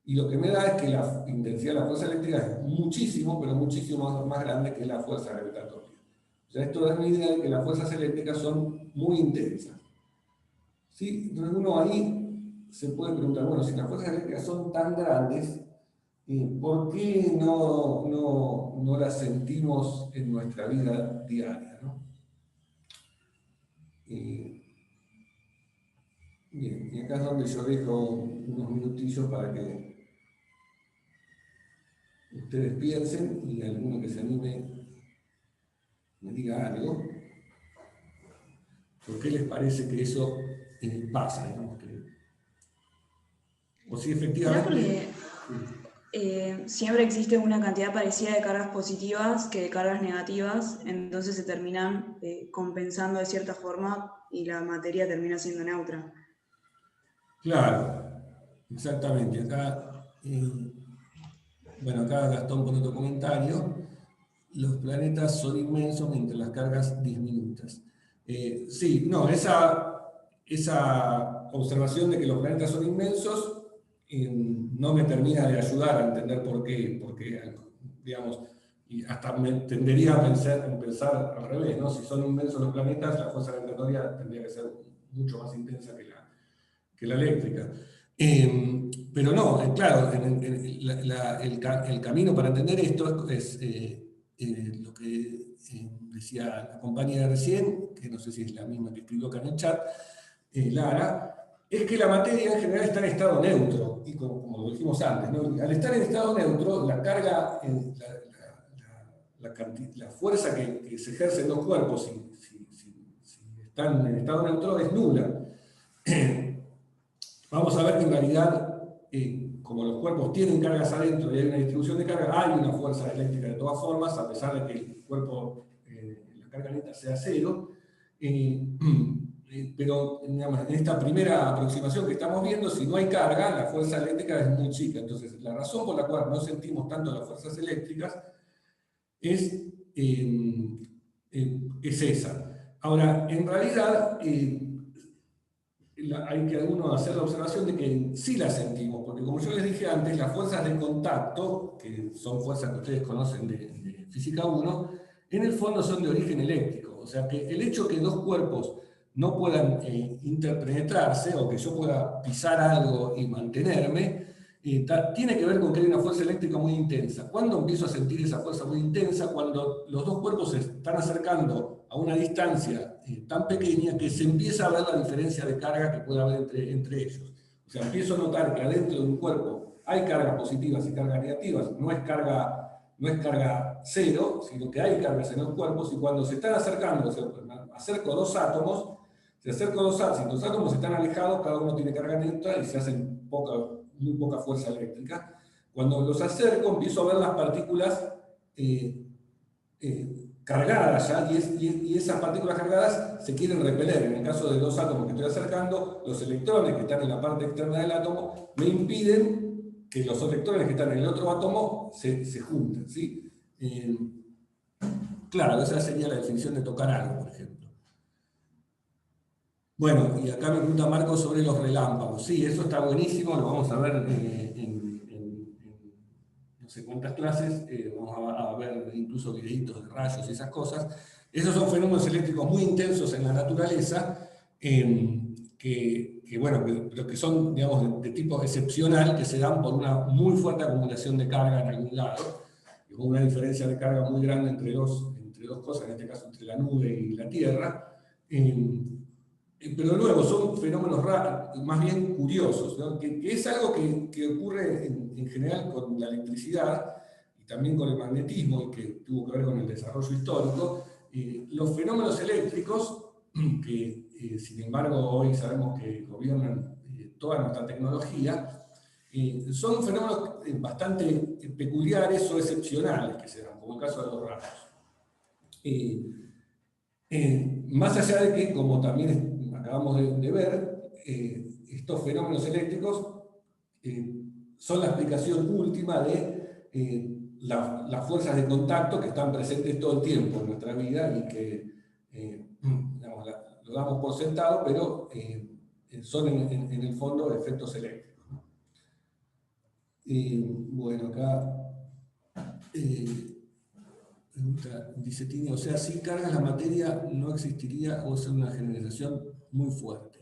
Y lo que me da es que la intensidad de la fuerza eléctrica es muchísimo, pero muchísimo más grande que la fuerza gravitatoria. O sea, esto da una idea de que las fuerzas eléctricas son muy intensas. ¿Sí? Entonces uno ahí se puede preguntar, bueno, si las fuerzas eléctricas son tan grandes, ¿por qué no las sentimos en nuestra vida diaria, ¿no? Bien, y acá es donde yo dejo unos minutillos para que ustedes piensen y alguno que se anime me diga algo. ¿Por qué les parece que eso pasa? Digamos que, o si efectivamente... Siempre existe una cantidad parecida de cargas positivas que de cargas negativas, entonces se terminan compensando de cierta forma y la materia termina siendo neutra. Claro, exactamente. Acá, bueno, acá Gastón pone otro comentario. Los planetas son inmensos mientras las cargas diminutas. Sí, no, esa observación de que los planetas son inmensos no me termina de ayudar a entender por qué, porque, digamos, y hasta me tendería a pensar al revés, ¿no? Si son inmensos los planetas, la fuerza gravitatoria tendría que ser mucho más intensa que la eléctrica. Pero no, claro, el camino para entender esto es lo que decía la compañera recién, que no sé si es la misma que escribió acá en el chat, Lara, es que la materia en general está en estado neutro, y como lo dijimos antes, ¿no? Al estar en estado neutro, la carga, la fuerza que se ejerce en los cuerpos, si están en estado neutro, es nula. vamos a ver que en realidad, como los cuerpos tienen cargas adentro y hay una distribución de carga, hay una fuerza eléctrica de todas formas, a pesar de que el cuerpo, la carga neta sea cero. Pero digamos, en esta primera aproximación que estamos viendo, si no hay carga, la fuerza eléctrica es muy chica. Entonces, la razón por la cual no sentimos tanto las fuerzas eléctricas es esa. Ahora, en realidad, hay que uno hacer la observación de que sí las sentimos, porque como yo les dije antes, las fuerzas de contacto, que son fuerzas que ustedes conocen de Física 1, en el fondo son de origen eléctrico. O sea que el hecho que dos cuerpos no puedan interpenetrarse, o que yo pueda pisar algo y mantenerme, tiene que ver con que hay una fuerza eléctrica muy intensa. ¿Cuándo empiezo a sentir esa fuerza muy intensa? Cuando los dos cuerpos se están acercando a una distancia tan pequeña que se empieza a ver la diferencia de carga que puede haber entre ellos. O sea, empiezo a notar que adentro de un cuerpo hay cargas positivas y cargas negativas, no es carga cero, sino que hay cargas en los cuerpos, y cuando se están acercando, acerco dos átomos, si los átomos están alejados, cada uno tiene carga neutra y se hacen muy poca fuerza eléctrica. Cuando los acerco, empiezo a ver las partículas cargadas ya, y esas partículas cargadas se quieren repeler. En el caso de dos átomos que estoy acercando, los electrones que están en la parte externa del átomo me impiden que los electrones que están en el otro átomo se junten, ¿sí? Claro, esa sería la definición de tocar algo, por ejemplo. Bueno, y acá me pregunta Marco sobre los relámpagos. Sí, eso está buenísimo, lo vamos a ver en no sé cuántas clases, vamos a ver incluso videitos de rayos y esas cosas. Esos son fenómenos eléctricos muy intensos en la naturaleza, pero que son, digamos, de tipo excepcional, que se dan por una muy fuerte acumulación de carga en algún lado, con una diferencia de carga muy grande entre dos cosas, en este caso entre la nube y la Tierra. Pero de nuevo, son fenómenos raros, más bien curiosos, ¿no? que es algo que ocurre en general con la electricidad y también con el magnetismo, y que tuvo que ver con el desarrollo histórico. Los fenómenos eléctricos, que sin embargo hoy sabemos que gobiernan toda nuestra tecnología, son fenómenos bastante peculiares o excepcionales que se dan, como el caso de los rayos. Más allá de que, como también acabamos de ver, estos fenómenos eléctricos son la explicación última de las fuerzas de contacto que están presentes todo el tiempo en nuestra vida y que digamos, lo damos por sentado, pero son en el fondo efectos eléctricos. Bueno, acá dice Tini, o sea, sin cargas la materia no existiría, o es una generalización muy fuerte.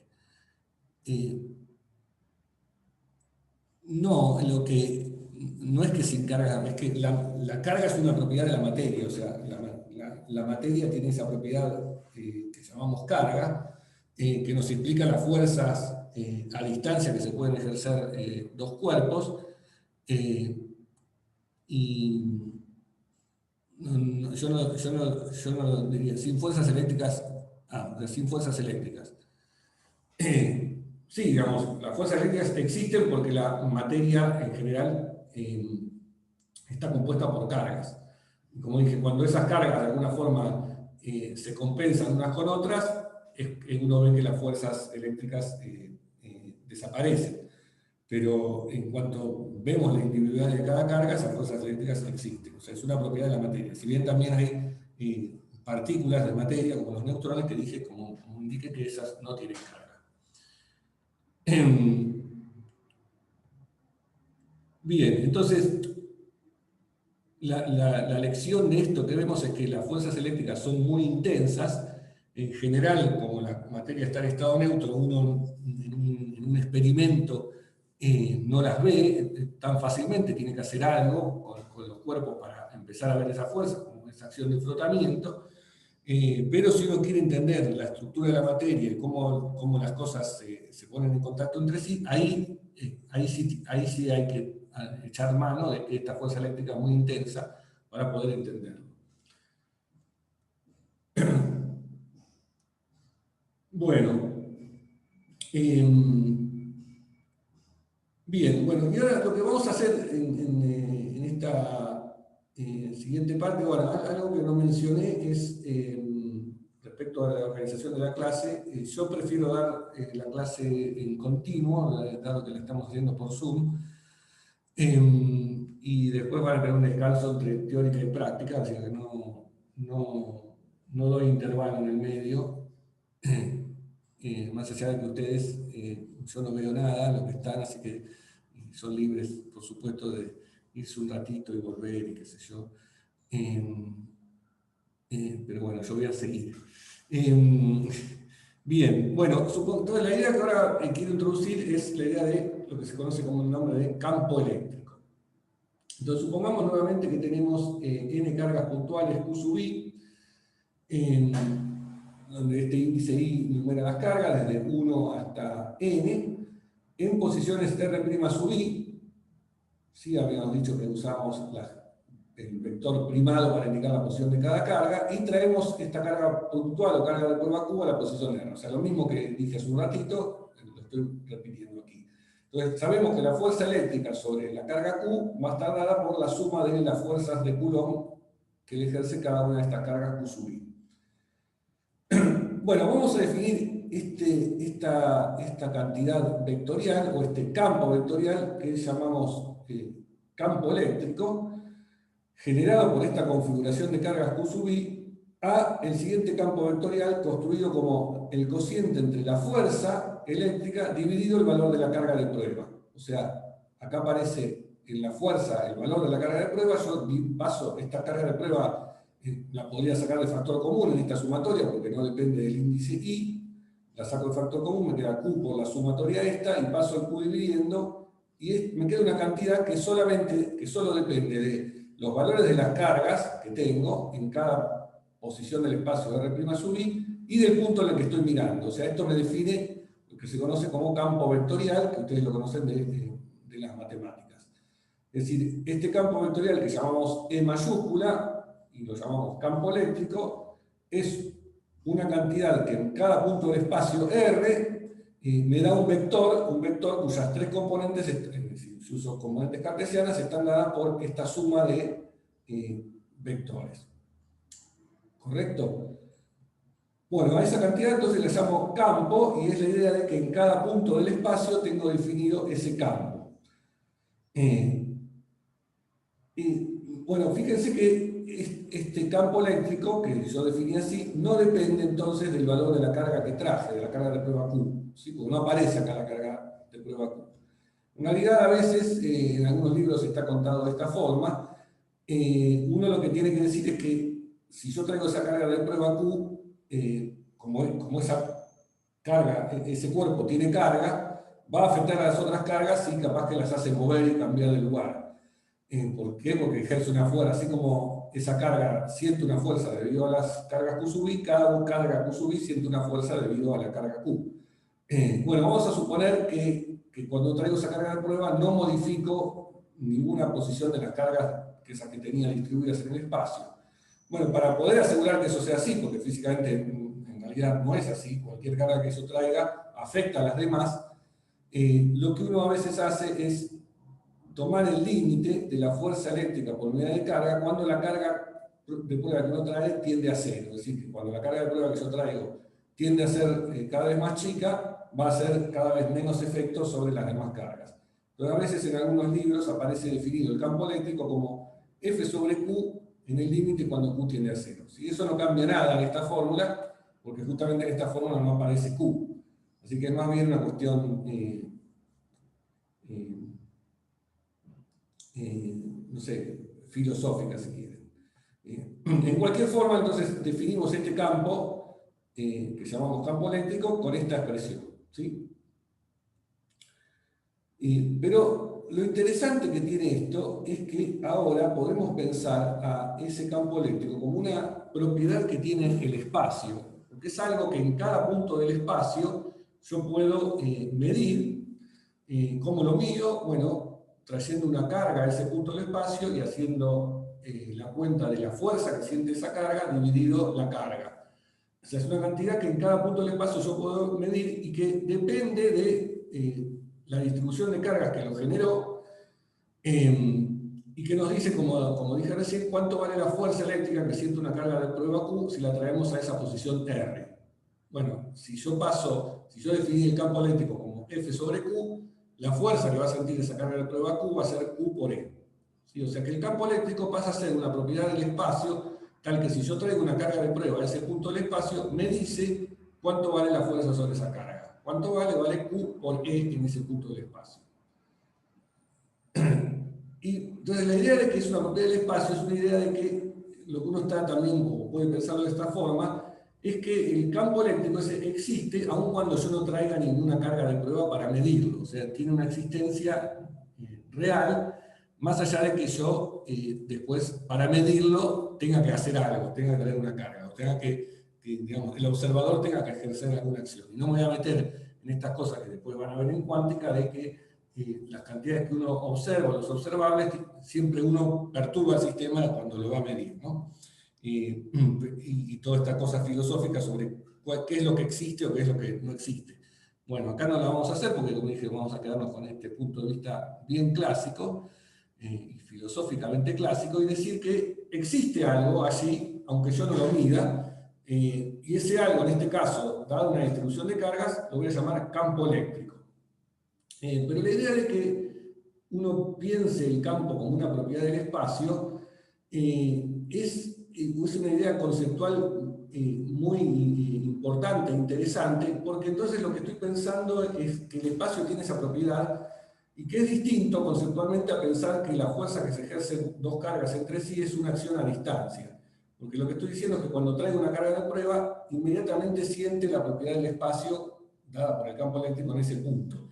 No, no es que sin carga, es que la carga es una propiedad de la materia, o sea, la materia tiene esa propiedad que llamamos carga, que nos explica las fuerzas a distancia que se pueden ejercer dos cuerpos, y yo no diría sin fuerzas eléctricas, sin fuerzas eléctricas. Sí, digamos, las fuerzas eléctricas existen porque la materia en general está compuesta por cargas. Y como dije, cuando esas cargas de alguna forma se compensan unas con otras, uno ve que las fuerzas eléctricas desaparecen. Pero en cuanto vemos la individualidad de cada carga, esas fuerzas eléctricas existen. O sea, es una propiedad de la materia. Si bien también hay partículas de materia, como los neutrones, que dije, como indiqué, que esas no tienen carga. Bien, entonces, la lección de esto que vemos es que las fuerzas eléctricas son muy intensas. En general, como la materia está en estado neutro, uno en un experimento no las ve tan fácilmente, tiene que hacer algo con los cuerpos para empezar a ver esa fuerza, como esa acción de frotamiento. Pero si uno quiere entender la estructura de la materia y cómo las cosas se ponen en contacto entre sí, ahí sí hay que echar mano de esta fuerza eléctrica muy intensa para poder entenderlo. Bueno, Bien, bueno, y ahora lo que vamos a hacer en esta siguiente parte, bueno, algo que no mencioné es, respecto a la organización de la clase, yo prefiero dar la clase en continuo, dado que la estamos haciendo por Zoom, y después van a tener un descanso entre teórica y práctica, así que no doy intervalo en el medio, más allá de que ustedes, yo no veo nada, los que están, así que son libres, por supuesto, de irse un ratito y volver y qué sé yo. Pero bueno, yo voy a seguir. Bien, bueno, entonces la idea que ahora quiero introducir es la idea de lo que se conoce como el nombre de campo eléctrico. Entonces supongamos nuevamente que tenemos n cargas puntuales Q sub i, donde este índice I numera las cargas desde 1 hasta n, en posiciones R' sub i. Sí, habíamos dicho que usamos el vector primado para indicar la posición de cada carga, y traemos esta carga puntual o carga de prueba Q a la posición R. O sea, lo mismo que dije hace un ratito, lo estoy repitiendo aquí. Entonces, sabemos que la fuerza eléctrica sobre la carga Q va a estar dada por la suma de las fuerzas de Coulomb que le ejerce cada una de estas cargas Q sub i. Bueno, vamos a definir esta cantidad vectorial, o este campo vectorial que llamamos campo eléctrico, generado por esta configuración de cargas Q sub i, a el siguiente campo vectorial construido como el cociente entre la fuerza eléctrica dividido el valor de la carga de prueba. O sea, acá aparece en la fuerza el valor de la carga de prueba, yo paso esta carga de prueba, la podría sacar de factor común en esta sumatoria porque no depende del índice I, la saco de factor común, me queda Q por la sumatoria esta, y paso el Q dividiendo, y me queda una cantidad que solo depende de los valores de las cargas que tengo en cada posición del espacio de R' sub i y del punto en el que estoy mirando. O sea, esto me define lo que se conoce como campo vectorial, que ustedes lo conocen de las matemáticas. Es decir, este campo vectorial que llamamos E mayúscula, y lo llamamos campo eléctrico, es una cantidad que en cada punto del espacio R me da un vector cuyas tres componentes, si uso componentes cartesianas, están dadas por esta suma de vectores. ¿Correcto? Bueno, a esa cantidad entonces le llamo campo, y es la idea de que en cada punto del espacio tengo definido ese campo. Bueno, fíjense que este campo eléctrico, que yo definí así, no depende entonces del valor de la carga que traje, de la carga de prueba Q, ¿sí? Porque no aparece acá la carga de prueba Q. En realidad, a veces, en algunos libros está contado de esta forma. Uno lo que tiene que decir es que si yo traigo esa carga de prueba Q, como esa carga, ese cuerpo tiene carga, va a afectar a las otras cargas y capaz que las hace mover y cambiar de lugar. ¿Por qué? Porque ejerce una fuerza, así como esa carga siente una fuerza debido a las cargas Q sub i, cada carga Q sub i siente una fuerza debido a la carga Q. Bueno, vamos a suponer que cuando traigo esa carga de prueba no modifico ninguna posición de las cargas que esas que tenía distribuidas en el espacio. Bueno, para poder asegurar que eso sea así, porque físicamente en realidad no es así, cualquier carga que eso traiga afecta a las demás, lo que uno a veces hace es tomar el límite de la fuerza eléctrica por unidad de carga cuando la carga de prueba que uno trae tiende a cero. Es decir, que cuando la carga de prueba que yo traigo tiende a ser cada vez más chica, va a hacer cada vez menos efecto sobre las demás cargas. Pero a veces en algunos libros aparece definido el campo eléctrico como F sobre Q en el límite cuando Q tiende a cero. ¿Sí? Eso no cambia nada en esta fórmula, porque justamente en esta fórmula no aparece Q. Así que es más bien una cuestión no sé, filosófica si quieren. En cualquier forma, entonces, definimos este campo, que llamamos campo eléctrico, con esta expresión, ¿sí? Pero lo interesante que tiene esto es que ahora podemos pensar a ese campo eléctrico como una propiedad que tiene el espacio, porque es algo que en cada punto del espacio yo puedo medir. ¿Cómo lo mido? Bueno, trayendo una carga a ese punto del espacio y haciendo la cuenta de la fuerza que siente esa carga dividido la carga. O sea, es una cantidad que en cada punto del espacio yo puedo medir y que depende de la distribución de cargas que lo generó y que nos dice, como dije recién, cuánto vale la fuerza eléctrica que siente una carga de prueba Q si la traemos a esa posición R. Bueno, si yo definí el campo eléctrico como F sobre Q, la fuerza que va a sentir esa carga de prueba Q va a ser Q por E. ¿Sí? O sea que el campo eléctrico pasa a ser una propiedad del espacio, tal que si yo traigo una carga de prueba a ese punto del espacio, me dice cuánto vale la fuerza sobre esa carga. ¿Cuánto vale? Vale Q por E en ese punto del espacio. Y entonces la idea de que es una propiedad del espacio es una idea de que lo que uno está también, o puede pensarlo de esta forma, es que el campo eléctrico existe aun cuando yo no traiga ninguna carga de prueba para medirlo. O sea, tiene una existencia real, más allá de que yo después, para medirlo, tenga que hacer algo, tenga que tener una carga, o tenga digamos, el observador tenga que ejercer alguna acción. Y no me voy a meter en estas cosas que después van a ver en cuántica, de que las cantidades que uno observa, los observables, siempre uno perturba el sistema cuando lo va a medir, ¿no? Y toda esta cosa filosófica sobre qué es lo que existe o qué es lo que no existe. Bueno, acá no la vamos a hacer porque, como dije, vamos a quedarnos con este punto de vista bien clásico y filosóficamente clásico y decir que existe algo allí, aunque yo no lo mida, y ese algo, en este caso, dado una distribución de cargas, lo voy a llamar campo eléctrico. Pero la idea de que uno piense el campo como una propiedad del espacio es una idea conceptual muy importante, interesante, porque entonces lo que estoy pensando es que el espacio tiene esa propiedad y que es distinto conceptualmente a pensar que la fuerza que se ejerce dos cargas entre sí es una acción a distancia. Porque lo que estoy diciendo es que cuando traigo una carga de prueba, inmediatamente siente la propiedad del espacio dada por el campo eléctrico en ese punto.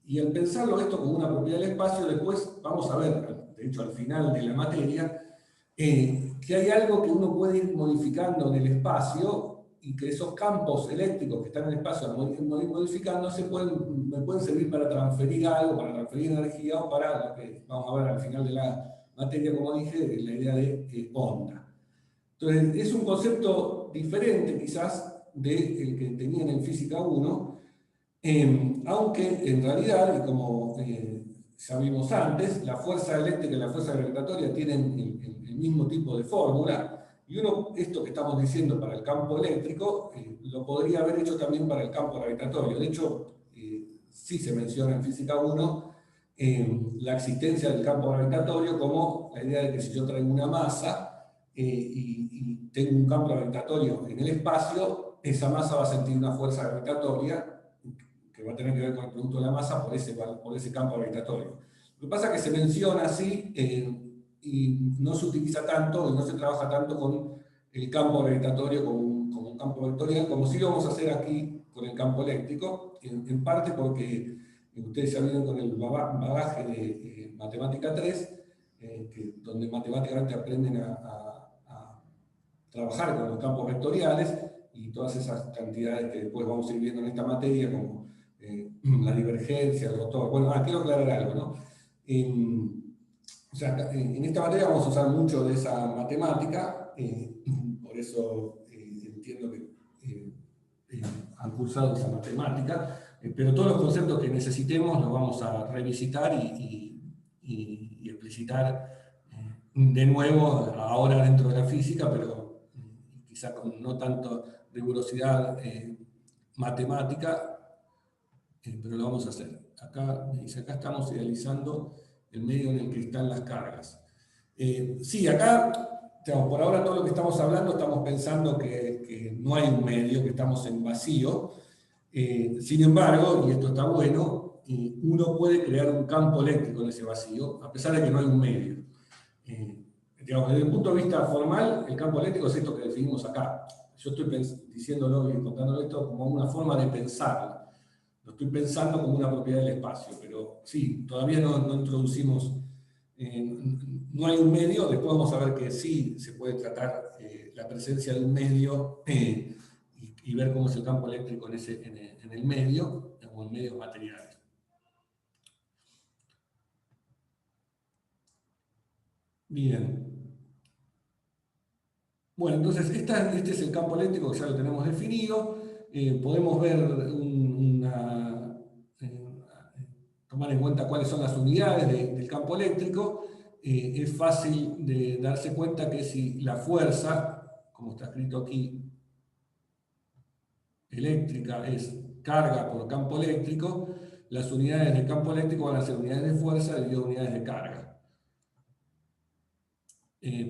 Y al pensarlo esto como una propiedad del espacio, después vamos a ver, de hecho al final de la materia, que hay algo que uno puede ir modificando en el espacio y que esos campos eléctricos que están en el espacio modificándose me pueden servir para transferir algo, para transferir energía o para lo que vamos a ver al final de la materia, como dije, la idea de onda. Entonces, es un concepto diferente quizás del que tenían en Física 1, aunque en realidad, y como ya vimos antes, la fuerza eléctrica y la fuerza gravitatoria tienen el mismo tipo de fórmula, y esto que estamos diciendo para el campo eléctrico, lo podría haber hecho también para el campo gravitatorio. De hecho, sí se menciona en Física 1 la existencia del campo gravitatorio como la idea de que si yo traigo una masa y tengo un campo gravitatorio en el espacio, esa masa va a sentir una fuerza gravitatoria que va a tener que ver con el producto de la masa por ese campo gravitatorio. Lo que pasa es que se menciona así y no se utiliza tanto y no se trabaja tanto con el campo gravitatorio como un campo vectorial, como sí lo vamos a hacer aquí con el campo eléctrico, en parte porque ustedes ya vieron con el bagaje de Matemática 3, donde matemáticamente aprenden a trabajar con los campos vectoriales y todas esas cantidades que después vamos a ir viendo en esta materia, como la divergencia, el rotor. Bueno, quiero aclarar algo, ¿no? O sea, en esta materia vamos a usar mucho de esa matemática, por eso entiendo que han cursado esa matemática, pero todos los conceptos que necesitemos los vamos a revisitar y explicitar de nuevo ahora dentro de la física, pero quizá con no tanto rigurosidad matemática, pero lo vamos a hacer. Acá estamos idealizando el medio en el que están las cargas. Sí, acá, por ahora todo lo que estamos hablando, estamos pensando que no hay un medio, que estamos en vacío. Sin embargo, y esto está bueno, uno puede crear un campo eléctrico en ese vacío, a pesar de que no hay un medio. Digamos, desde el punto de vista formal, el campo eléctrico es esto que definimos acá. Yo estoy diciéndolo y contándolo esto como una forma de pensarlo. Lo estoy pensando como una propiedad del espacio, pero sí, todavía no introducimos, no hay un medio. Después vamos a ver que sí se puede tratar la presencia de un medio y ver cómo es el campo eléctrico en el medio, o en medios materiales. Bien. Bueno, entonces este es el campo eléctrico que ya lo tenemos definido. Podemos ver tomar en cuenta cuáles son las unidades del campo eléctrico. Es fácil de darse cuenta que si la fuerza, como está escrito aquí, eléctrica es carga por campo eléctrico, las unidades de campo eléctrico van a ser unidades de fuerza dividido unidades de carga.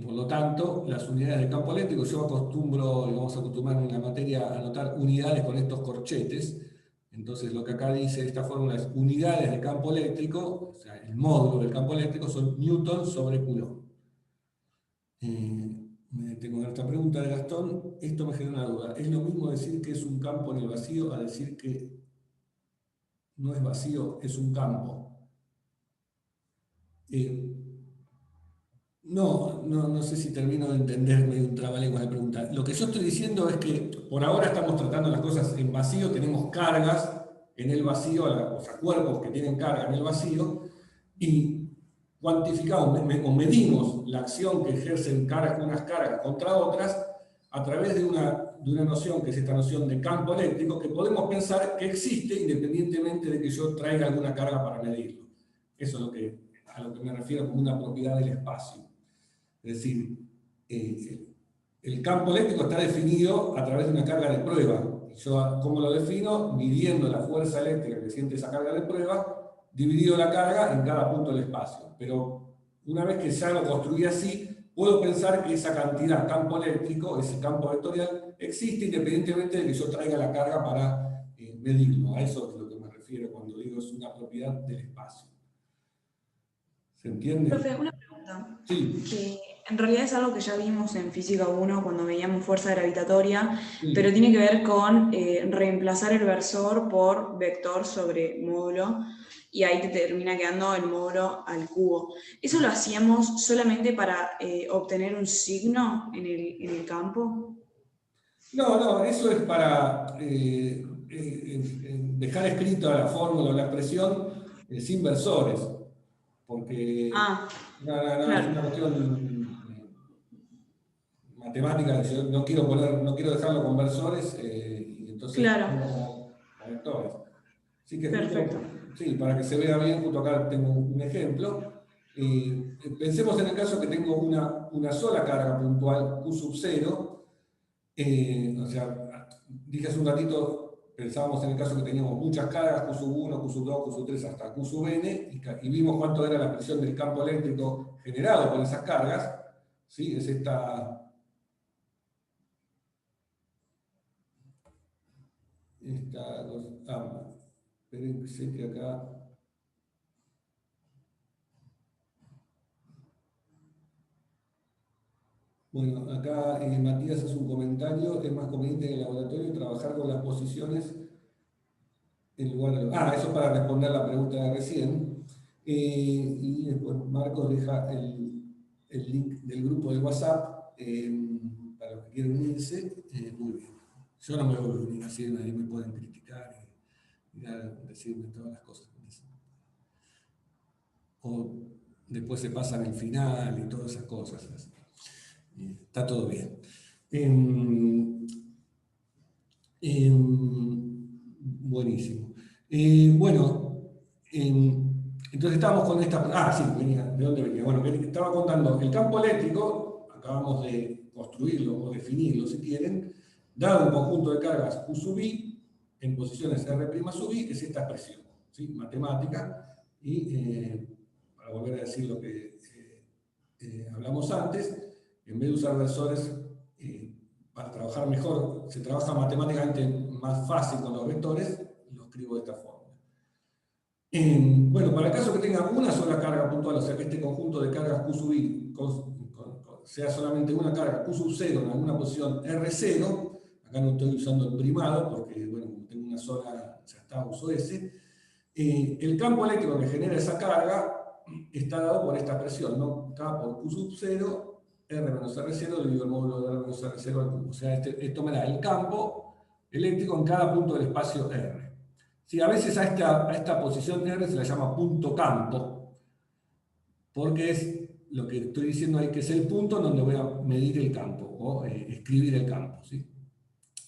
Por lo tanto, las unidades de campo eléctrico, yo acostumbro, y vamos a acostumbrarnos en la materia a anotar unidades con estos corchetes. Entonces lo que acá dice esta fórmula es unidades de campo eléctrico, o sea, el módulo del campo eléctrico son newton sobre coulomb. Me detengo en esta pregunta de Gastón. Esto me genera una duda. ¿Es lo mismo decir que es un campo en el vacío a decir que no es vacío, es un campo? No sé si termino de entenderme un trabalenguas de pregunta. Lo que yo estoy diciendo es que por ahora estamos tratando las cosas en vacío, tenemos cargas en el vacío, o sea, cuerpos que tienen carga en el vacío, y cuantificamos o medimos la acción que ejercen unas cargas contra otras a través de una noción que es esta noción de campo eléctrico, que podemos pensar que existe independientemente de que yo traiga alguna carga para medirlo. Eso es a lo que me refiero como una propiedad del espacio. Es decir, el campo eléctrico está definido a través de una carga de prueba. Yo, ¿cómo lo defino? Midiendo la fuerza eléctrica que siente esa carga de prueba, dividido la carga en cada punto del espacio. Pero una vez que ya lo construí así, puedo pensar que esa cantidad, campo eléctrico, ese campo vectorial, existe independientemente de que yo traiga la carga para medirlo. A eso es lo que me refiero cuando digo es una propiedad del espacio. ¿Se entiende? Profe, una pregunta. Sí. Que en realidad es algo que ya vimos en Física 1 cuando veíamos fuerza gravitatoria, Sí. pero tiene que ver con reemplazar el versor por vector sobre módulo, y ahí te termina quedando el módulo al cubo. ¿Eso lo hacíamos solamente para obtener un signo en el campo? No, eso es para dejar escrita la fórmula o la expresión sin versores, porque Claro. es una cuestión matemática, yo no quiero dejarlo con versores, y entonces Claro. con vectores. Así que Perfecto. sí, para que se vea bien, justo acá tengo un ejemplo. Pensemos en el caso que tengo una sola carga puntual, Q sub 0. O sea, dije hace un ratito, pensábamos en el caso que teníamos muchas cargas, Q sub 1, Q sub 2, Q sub 3 hasta Q sub n, y vimos cuánto era la presión del campo eléctrico generado por esas cargas. ¿Sí? Es esta... Esperen que acá... Bueno, acá Matías hace un comentario, es más conveniente en el laboratorio trabajar con las posiciones en lugar de... eso es para responder la pregunta de recién. Y después Marcos deja el link del grupo de WhatsApp para los que quieran unirse. Muy bien. Yo no me voy a unir así, nadie me pueden criticar y decirme todas las cosas. O después se pasan el final y todas esas cosas. Está todo bien. Buenísimo. Bueno, entonces estábamos con esta... sí, venía. ¿De dónde venía? Bueno, estaba contando el campo eléctrico, acabamos de construirlo o definirlo si quieren, dado un conjunto de cargas Q sub i en posiciones R' sub i, es esta expresión, ¿sí? Matemática, y para volver a decir lo que hablamos antes, en vez de usar versores, para trabajar mejor, se trabaja matemáticamente más fácil con los vectores, lo escribo de esta forma. Bueno, para el caso que tenga una sola carga puntual, o sea que este conjunto de cargas Q sub i sea solamente una carga Q sub 0 en alguna posición R0, acá no estoy usando el primado porque, bueno, como tengo una sola, ya está, uso ese, el campo eléctrico que genera esa carga está dado por esta presión, ¿no? K por Q sub 0, R menos R0 dividido el módulo de R menos R0 al cubo. O sea, esto me da el campo eléctrico en cada punto del espacio R. Sí, a veces a esta posición R se la llama punto campo, porque es lo que estoy diciendo ahí, que es el punto donde voy a medir el campo, o escribir el campo, ¿sí?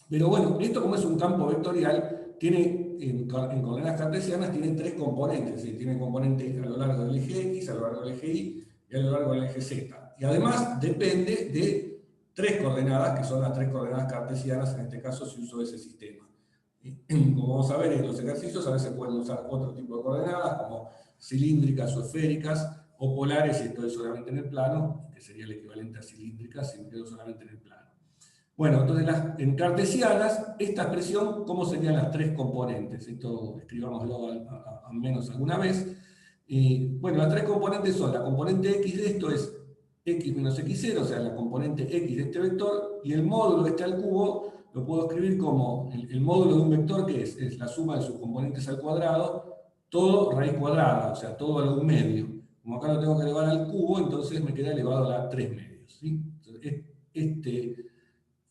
Pero bueno, esto como es un campo vectorial, tiene, en coordenadas cartesianas, tiene 3 componentes, ¿sí? Tiene componentes a lo largo del eje X, a lo largo del eje Y y a lo largo del eje Z. Y además depende de 3 coordenadas, que son las 3 coordenadas cartesianas, en este caso si uso ese sistema. Como vamos a ver en los ejercicios, a veces pueden usar otro tipo de coordenadas, como cilíndricas o esféricas, o polares si estoy solamente en el plano, que sería el equivalente a cilíndricas si me quedo solamente en el plano. Bueno, entonces en cartesianas, esta expresión, ¿cómo serían las 3 componentes? Esto escribámoslo al menos alguna vez. Bueno, las 3 componentes son, la componente X de esto es X menos X0, o sea, la componente X de este vector, y el módulo este al cubo lo puedo escribir como el módulo de un vector, que es la suma de sus componentes al cuadrado, todo raíz cuadrada, o sea, todo a la 1 medio. Como acá lo tengo que elevar al cubo, entonces me queda elevado a la 3 medios, ¿sí? Entonces, este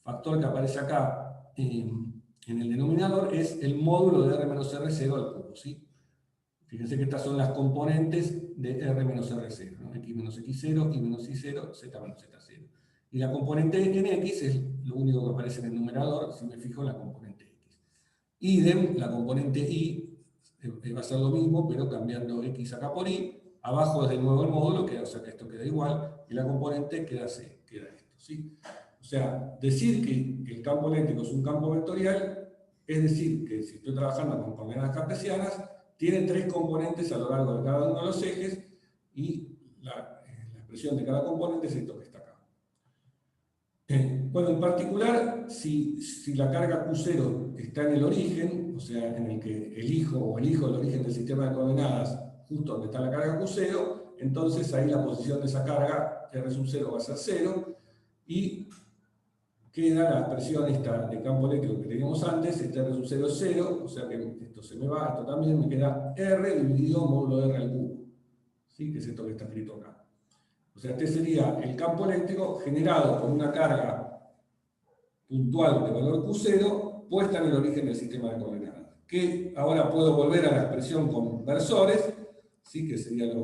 factor que aparece acá en el denominador es el módulo de R menos R0 al cubo, ¿sí? Fíjense que estas son las componentes de R menos R0, ¿no? X menos X0, Y menos Y0, Z menos Z0. Y la componente en X es lo único que aparece en el numerador, si me fijo en la componente X. Idem, la componente Y va a ser lo mismo, pero cambiando X acá por Y. Abajo es de nuevo el módulo, o sea que esto queda igual, y la componente queda esto, ¿sí? O sea, decir que el campo eléctrico es un campo vectorial, es decir, que si estoy trabajando con coordenadas cartesianas, tiene 3 componentes a lo largo de cada uno de los ejes, y la expresión de cada componente es esto que está acá. Bueno, en particular, si la carga Q0 está en el origen, o sea, en el que elijo el origen del sistema de coordenadas justo donde está la carga Q0, entonces ahí la posición de esa carga, R sub 0 va a ser 0, y queda la expresión esta de campo eléctrico que teníamos antes, este R sub 0 es 0, o sea que esto se me va, esto también, me queda R dividido módulo de R al cubo, ¿sí? Que es esto que está escrito acá. O sea, este sería el campo eléctrico generado por una carga puntual de valor Q0 puesta en el origen del sistema de coordenadas. Que ahora puedo volver a la expresión con versores, ¿sí? Que sería lo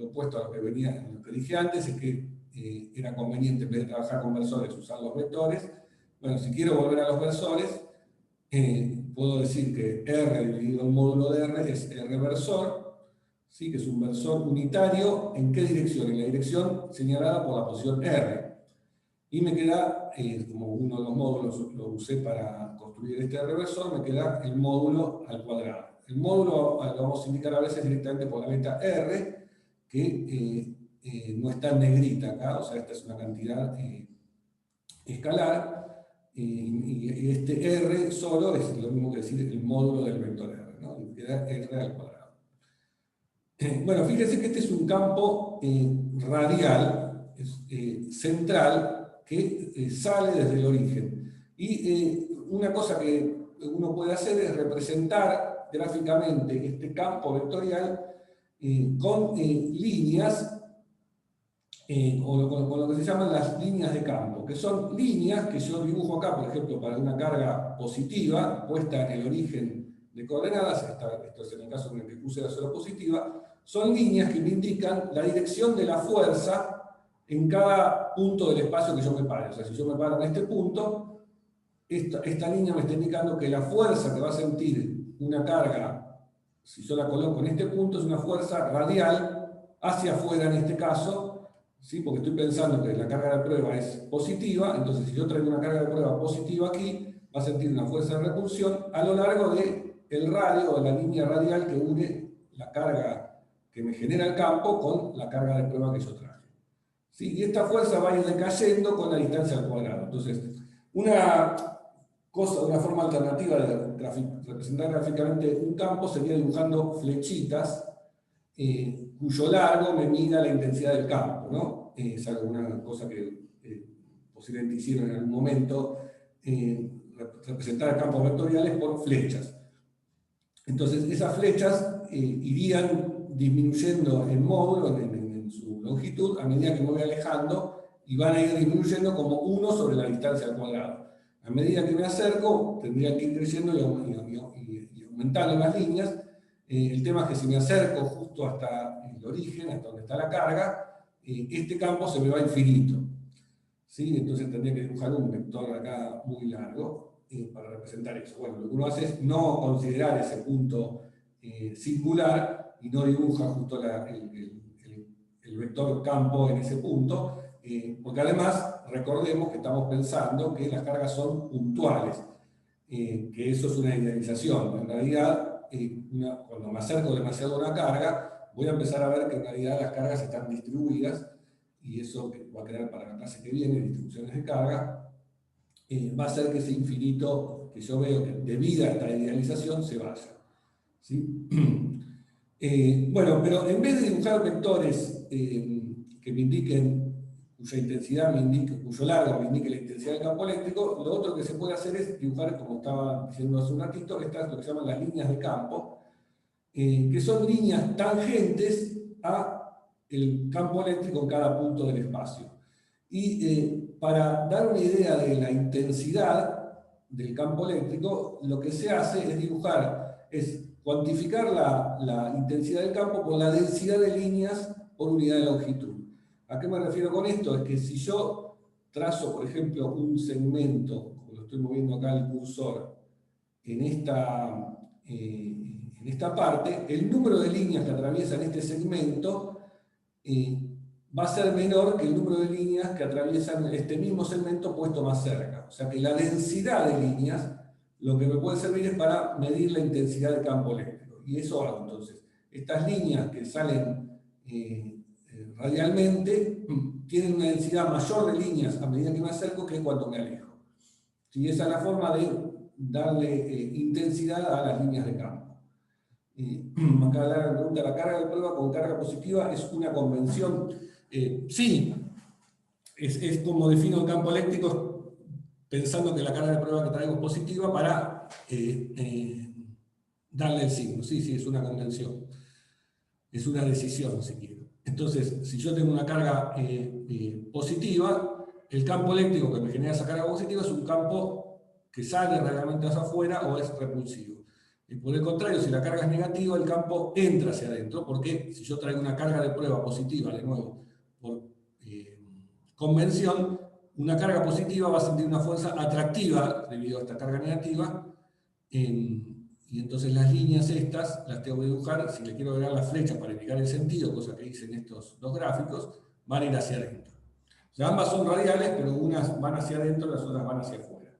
opuesto a lo que dije antes, es que era conveniente en vez de trabajar con versores usar los vectores. Bueno, si quiero volver a los versores, puedo decir que R dividido el módulo de R es R versor, ¿sí? Que es un versor unitario. ¿En qué dirección? En la dirección señalada por la posición R. Y me queda, como uno de los módulos lo usé para construir este R versor, me queda el módulo al cuadrado. El módulo lo vamos a indicar a veces directamente por la letra R, que no está en negrita acá, o sea, esta es una cantidad escalar, y este R solo es lo mismo que decir el módulo del vector R, ¿no? Y queda R al cuadrado. Bueno, fíjense que este es un campo radial, central, que sale desde el origen. Y una cosa que uno puede hacer es representar gráficamente este campo vectorial con líneas, con lo que se llaman las líneas de campo, que son líneas que yo dibujo acá, por ejemplo, para una carga positiva puesta en el origen de coordenadas, esto es en el caso en el que Q sea 0 positiva, son líneas que me indican la dirección de la fuerza en cada punto del espacio que yo me pare. O sea, si yo me paro en este punto, esta línea me está indicando que la fuerza que va a sentir una carga, si yo la coloco en este punto, es una fuerza radial hacia afuera en este caso, ¿sí? Porque estoy pensando que la carga de prueba es positiva, entonces si yo traigo una carga de prueba positiva aquí, va a sentir una fuerza de repulsión a lo largo del radio, o de la línea radial que une la carga que me genera el campo con la carga de prueba que yo traje. ¿Sí? Y esta fuerza va a ir decayendo con la distancia al cuadrado. Entonces, una forma alternativa de representar gráficamente un campo sería dibujando flechitas cuyo largo me mida la intensidad del campo, ¿no? Es alguna cosa que posiblemente hicieron en algún momento, representar campos vectoriales por flechas. Entonces, esas flechas irían disminuyendo en módulo, en su longitud, a medida que me voy alejando, y van a ir disminuyendo como 1 sobre la distancia al cuadrado. A medida que me acerco, tendría que ir creciendo y aumentando las líneas. El tema es que si me acerco justo hasta el origen, hasta donde está la carga, este campo se me va infinito. ¿Sí? Entonces tendría que dibujar un vector acá muy largo para representar eso. Bueno, lo que uno hace es no considerar ese punto singular y no dibuja justo el vector campo en ese punto, porque además recordemos que estamos pensando que las cargas son puntuales, que eso es una idealización. En realidad, cuando me acerco demasiado a una carga, voy a empezar a ver que en realidad las cargas están distribuidas, y eso que va a quedar para la clase que viene, distribuciones de carga, va a hacer que ese infinito que yo veo que debido a esta idealización se vaya. ¿Sí? Bueno, pero en vez de dibujar vectores que me indiquen, cuya intensidad me indique, cuyo largo me indique la intensidad del campo eléctrico, lo otro que se puede hacer es dibujar, como estaba diciendo hace un ratito, estas lo que se llaman las líneas de campo, que son líneas tangentes a el campo eléctrico en cada punto del espacio. Y para dar una idea de la intensidad del campo eléctrico, lo que se hace es dibujar, es cuantificar la intensidad del campo por la densidad de líneas por unidad de longitud. ¿A qué me refiero con esto? Es que si yo trazo, por ejemplo, un segmento, como lo estoy moviendo acá el cursor, en esta parte, el número de líneas que atraviesan este segmento va a ser menor que el número de líneas que atraviesan este mismo segmento puesto más cerca. O sea que la densidad de líneas lo que me puede servir es para medir la intensidad del campo eléctrico. Y eso hago entonces. Estas líneas que salen radialmente tienen una densidad mayor de líneas a medida que me acerco que cuando me alejo. ¿Sí? Esa es la forma de darle intensidad a las líneas de campo. Acá la pregunta, ¿la carga de prueba con carga positiva es una convención? Sí, es como defino el campo eléctrico pensando que la carga de prueba que traigo es positiva para darle el signo. Sí, sí, es una convención. Es una decisión, si quiero. Entonces, si yo tengo una carga positiva, el campo eléctrico que me genera esa carga positiva es un campo que sale realmente hacia afuera o es repulsivo. Y por el contrario, si la carga es negativa, el campo entra hacia adentro, porque si yo traigo una carga de prueba positiva, de nuevo, por convención, una carga positiva va a sentir una fuerza atractiva debido a esta carga negativa, y entonces las líneas estas las tengo que dibujar, si le quiero agregar la flecha para indicar el sentido, cosa que hice en estos dos gráficos, van a ir hacia adentro. O sea, ambas son radiales, pero unas van hacia adentro, las otras van hacia afuera.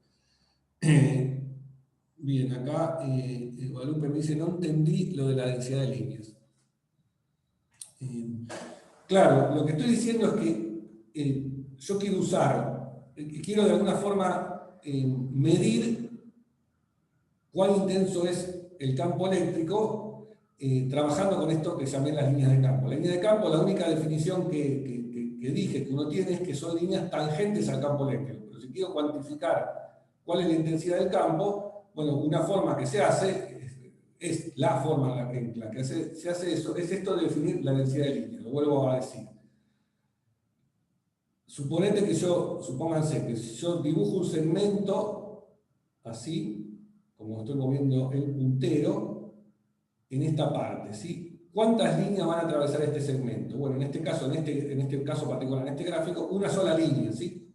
Bien, acá Guadalupe me dice, no entendí lo de la densidad de líneas. Claro, lo que estoy diciendo es que yo quiero quiero de alguna forma medir cuán intenso es el campo eléctrico trabajando con esto que llamé las líneas de campo. La línea de campo, la única definición que dije que uno tiene es que son líneas tangentes al campo eléctrico. Pero si quiero cuantificar cuál es la intensidad del campo, bueno, una forma que se hace, es la forma en la que se hace eso, es esto de definir la densidad de línea, lo vuelvo a decir. Supónganse que si yo dibujo un segmento, así, como estoy moviendo el puntero, en esta parte, ¿sí? ¿Cuántas líneas van a atravesar este segmento? Bueno, en este caso particular, en este gráfico, una sola línea, ¿sí?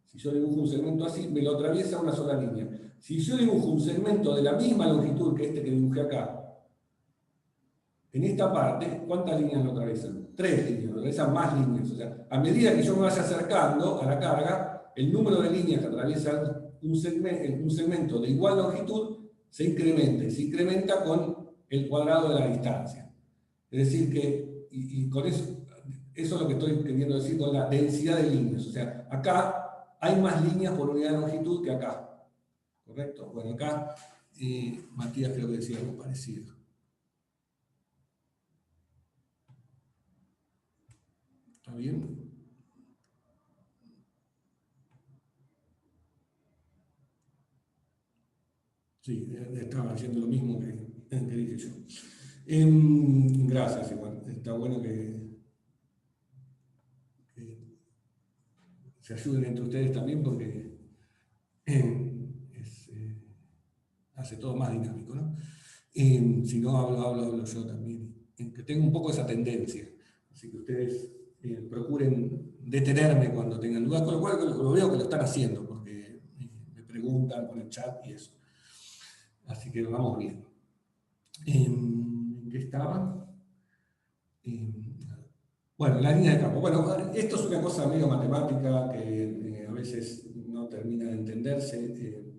Si yo dibujo un segmento así, me lo atraviesa una sola línea. Si yo dibujo un segmento de la misma longitud que este que dibujé acá, en esta parte, ¿cuántas líneas lo atraviesan? 3 líneas, lo atraviesan más líneas. O sea, a medida que yo me vaya acercando a la carga, el número de líneas que atraviesan un segmento de igual longitud se incrementa. Y se incrementa con el cuadrado de la distancia. Es decir, que, y con eso es lo que estoy queriendo decir con la densidad de líneas. O sea, acá hay más líneas por unidad de longitud que acá. ¿Correcto? Bueno, acá Matías creo que decía algo parecido. ¿Está bien? Sí, estaba haciendo lo mismo que dije yo. Gracias, igual. Está bueno que se ayuden entre ustedes también porque hace todo más dinámico, ¿no? Si no, hablo yo también. Que tengo un poco esa tendencia. Así que ustedes procuren detenerme cuando tengan dudas, con lo cual lo veo que lo están haciendo, porque me preguntan por el chat y eso. Así que vamos bien. ¿En qué estaba? Bueno, la línea de campo. Bueno, esto es una cosa medio matemática que a veces no termina de entenderse.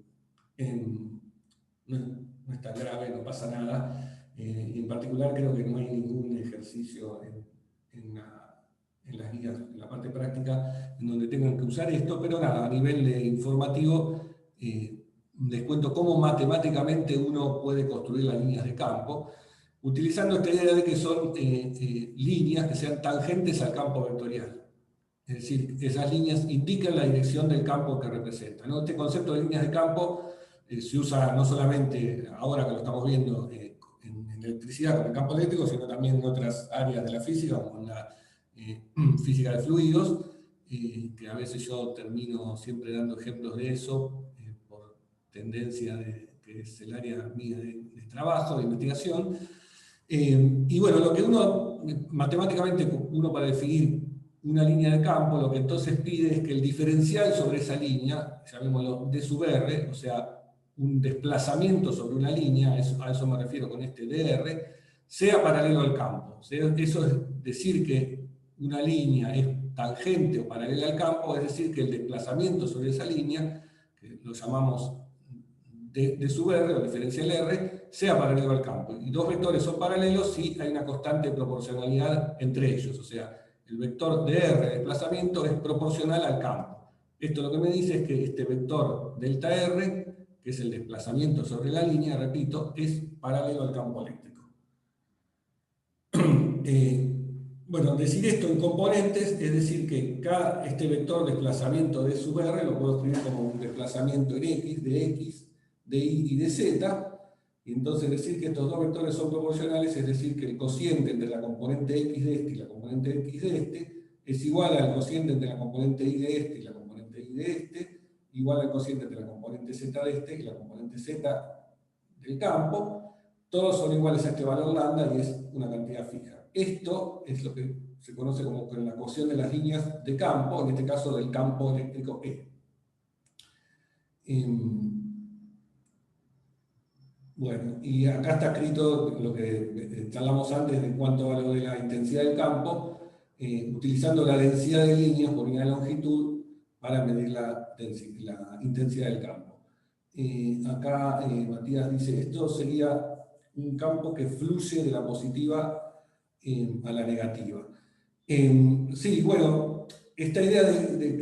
No es tan grave, no pasa nada. En particular creo que no hay ningún ejercicio en las guías, en la parte práctica, en donde tengan que usar esto, pero nada, a nivel informativo, les cuento cómo matemáticamente uno puede construir las líneas de campo, utilizando esta idea de que son líneas que sean tangentes al campo vectorial. Es decir, esas líneas indican la dirección del campo que representan, ¿no? Este concepto de líneas de campo se usa no solamente ahora que lo estamos viendo en electricidad con el campo eléctrico, sino también en otras áreas de la física, como en la física de fluidos, que a veces yo termino siempre dando ejemplos de eso, por tendencia que es el área mía de trabajo, de investigación. Y bueno, lo que matemáticamente uno para definir una línea de campo, lo que entonces pide es que el diferencial sobre esa línea, llamémoslo d sub r, o sea, un desplazamiento sobre una línea, a eso me refiero con este dr, sea paralelo al campo. Eso es decir que una línea es tangente o paralela al campo, es decir que el desplazamiento sobre esa línea, que lo llamamos d sub r o diferencial r, sea paralelo al campo. Y dos vectores son paralelos si hay una constante proporcionalidad entre ellos, o sea, el vector dr de desplazamiento es proporcional al campo. Esto lo que me dice es que este vector delta r, que es el desplazamiento sobre la línea, repito, es paralelo al campo eléctrico. Bueno, decir esto en componentes es decir que este vector desplazamiento de sub r lo puedo escribir como un desplazamiento en x, de y y de z, y entonces decir que estos dos vectores son proporcionales es decir que el cociente entre la componente x de este y la componente x de este es igual al cociente entre la componente y de este y la componente y de este, igual al cociente entre la componente z de este y la componente z del campo. Todos son iguales a este valor lambda y es una cantidad fija. Esto es lo que se conoce como la ecuación de las líneas de campo, en este caso del campo eléctrico E. Bueno, y acá está escrito lo que charlamos antes en cuanto a lo de la intensidad del campo, utilizando la densidad de líneas por unidad de longitud para medir la intensidad del campo. Acá Matías dice, esto sería un campo que fluye de la positiva a la negativa. Sí, bueno, esta idea de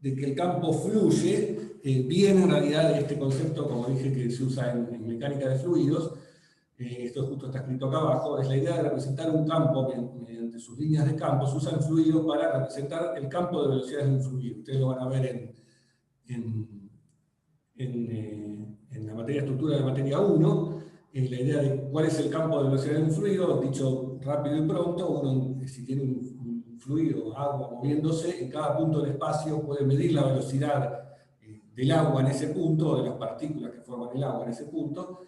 que el campo fluye viene en realidad de este concepto, como dije, que se usa en mecánica de fluidos. Esto justo está escrito acá abajo, es la idea de representar un campo mediante sus líneas de campo. Se usa el fluido para representar el campo de velocidades de un fluido. Ustedes lo van a ver en la materia estructura de materia 1, la idea de cuál es el campo de velocidad de un fluido, dicho rápido y pronto, uno si tiene un fluido, agua moviéndose, en cada punto del espacio puede medir la velocidad del agua en ese punto, o de las partículas que forman el agua en ese punto,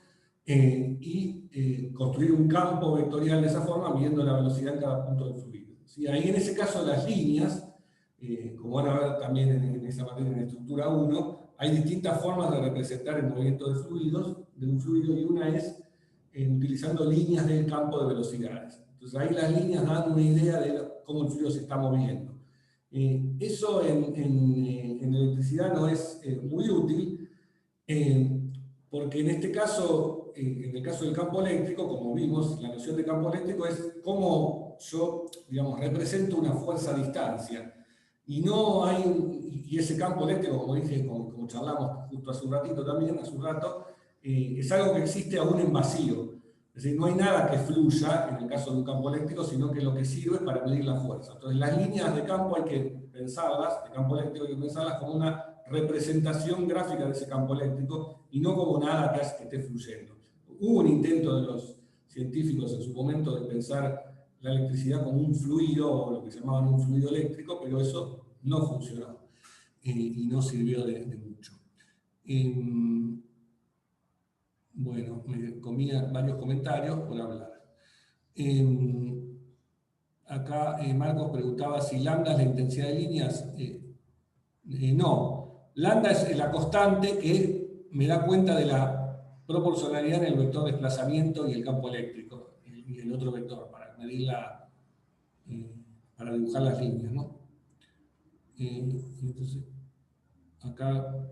y construir un campo vectorial de esa forma, midiendo la velocidad en cada punto del fluido. ¿Sí? Ahí en ese caso las líneas, como van a ver también en esa materia en estructura 1, hay distintas formas de representar el movimiento de fluidos, de un fluido, y una es utilizando líneas del campo de velocidades. Entonces ahí las líneas dan una idea de cómo el fluido se está moviendo. Eso en electricidad no es muy útil, porque en este caso, en el caso del campo eléctrico, como vimos, la noción de campo eléctrico es cómo yo, digamos, represento una fuerza a distancia. Y no hay y ese campo eléctrico, como dije, como charlamos justo hace un ratito también, hace un rato, es algo que existe aún en vacío. Es decir, no hay nada que fluya en el caso de un campo eléctrico, sino que lo que sirve es para medir la fuerza. Entonces las líneas de campo hay que pensarlas, de campo eléctrico hay que pensarlas como una representación gráfica de ese campo eléctrico y no como nada que hace que esté fluyendo. Hubo un intento de los científicos en su momento de pensar la electricidad como un fluido, o lo que se llamaban un fluido eléctrico, pero eso no funcionó y no sirvió de mucho. Bueno, me comía varios comentarios por hablar. acá Marcos preguntaba si lambda es la intensidad de líneas. No, lambda es la constante que me da cuenta de la proporcionalidad en el vector de desplazamiento y el campo eléctrico, y el otro vector, para medir para dibujar las líneas, ¿no? Entonces, acá,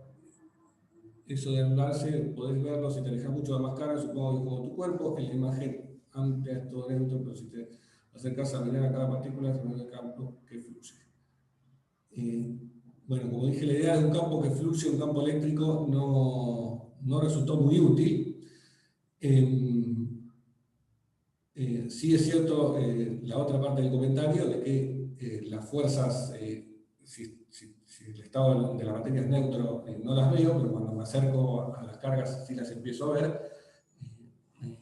eso de anularse, podés verlo si te alejas mucho de la máscara, supongo que como tu cuerpo, en la imagen amplia es todo neutro, pero si te acercas a mirar a cada partícula, se ve el campo que fluye. Bueno, como dije, la idea de un campo que fluye, un campo eléctrico, no resultó muy útil. Sí es cierto la otra parte del comentario de que las fuerzas, si el estado de la materia es neutro, no las veo, pero cuando me acerco a las cargas sí las empiezo a ver. Y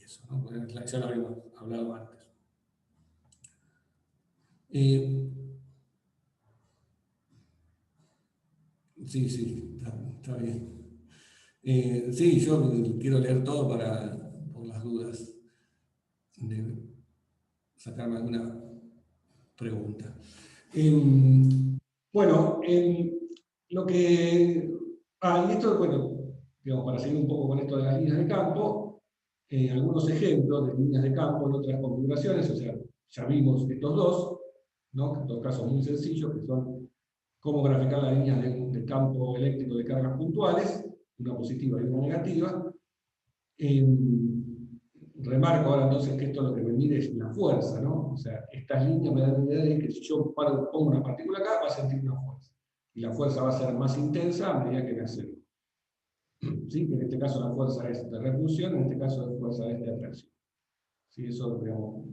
eso, ¿no? Ya lo habíamos hablado antes. Sí, está bien. Sí, yo quiero leer todo por las dudas, de sacarme alguna pregunta. Bueno, lo que... y esto, bueno, digamos, para seguir un poco con esto de las líneas de campo, algunos ejemplos de líneas de campo en otras configuraciones, o sea, ya vimos estos dos, ¿no? En dos casos muy sencillos, que son cómo graficar las líneas de campo eléctrico de cargas puntuales, una positiva y una negativa. Remarco ahora entonces que esto lo que me mide es la fuerza, ¿no? O sea, estas líneas me dan la idea de que si yo pongo una partícula acá, va a sentir una fuerza. Y la fuerza va a ser más intensa a medida que me acerco. ¿Sí? Que en este caso la fuerza es de repulsión, en este caso la fuerza es de atracción. ¿Sí? Eso, digamos,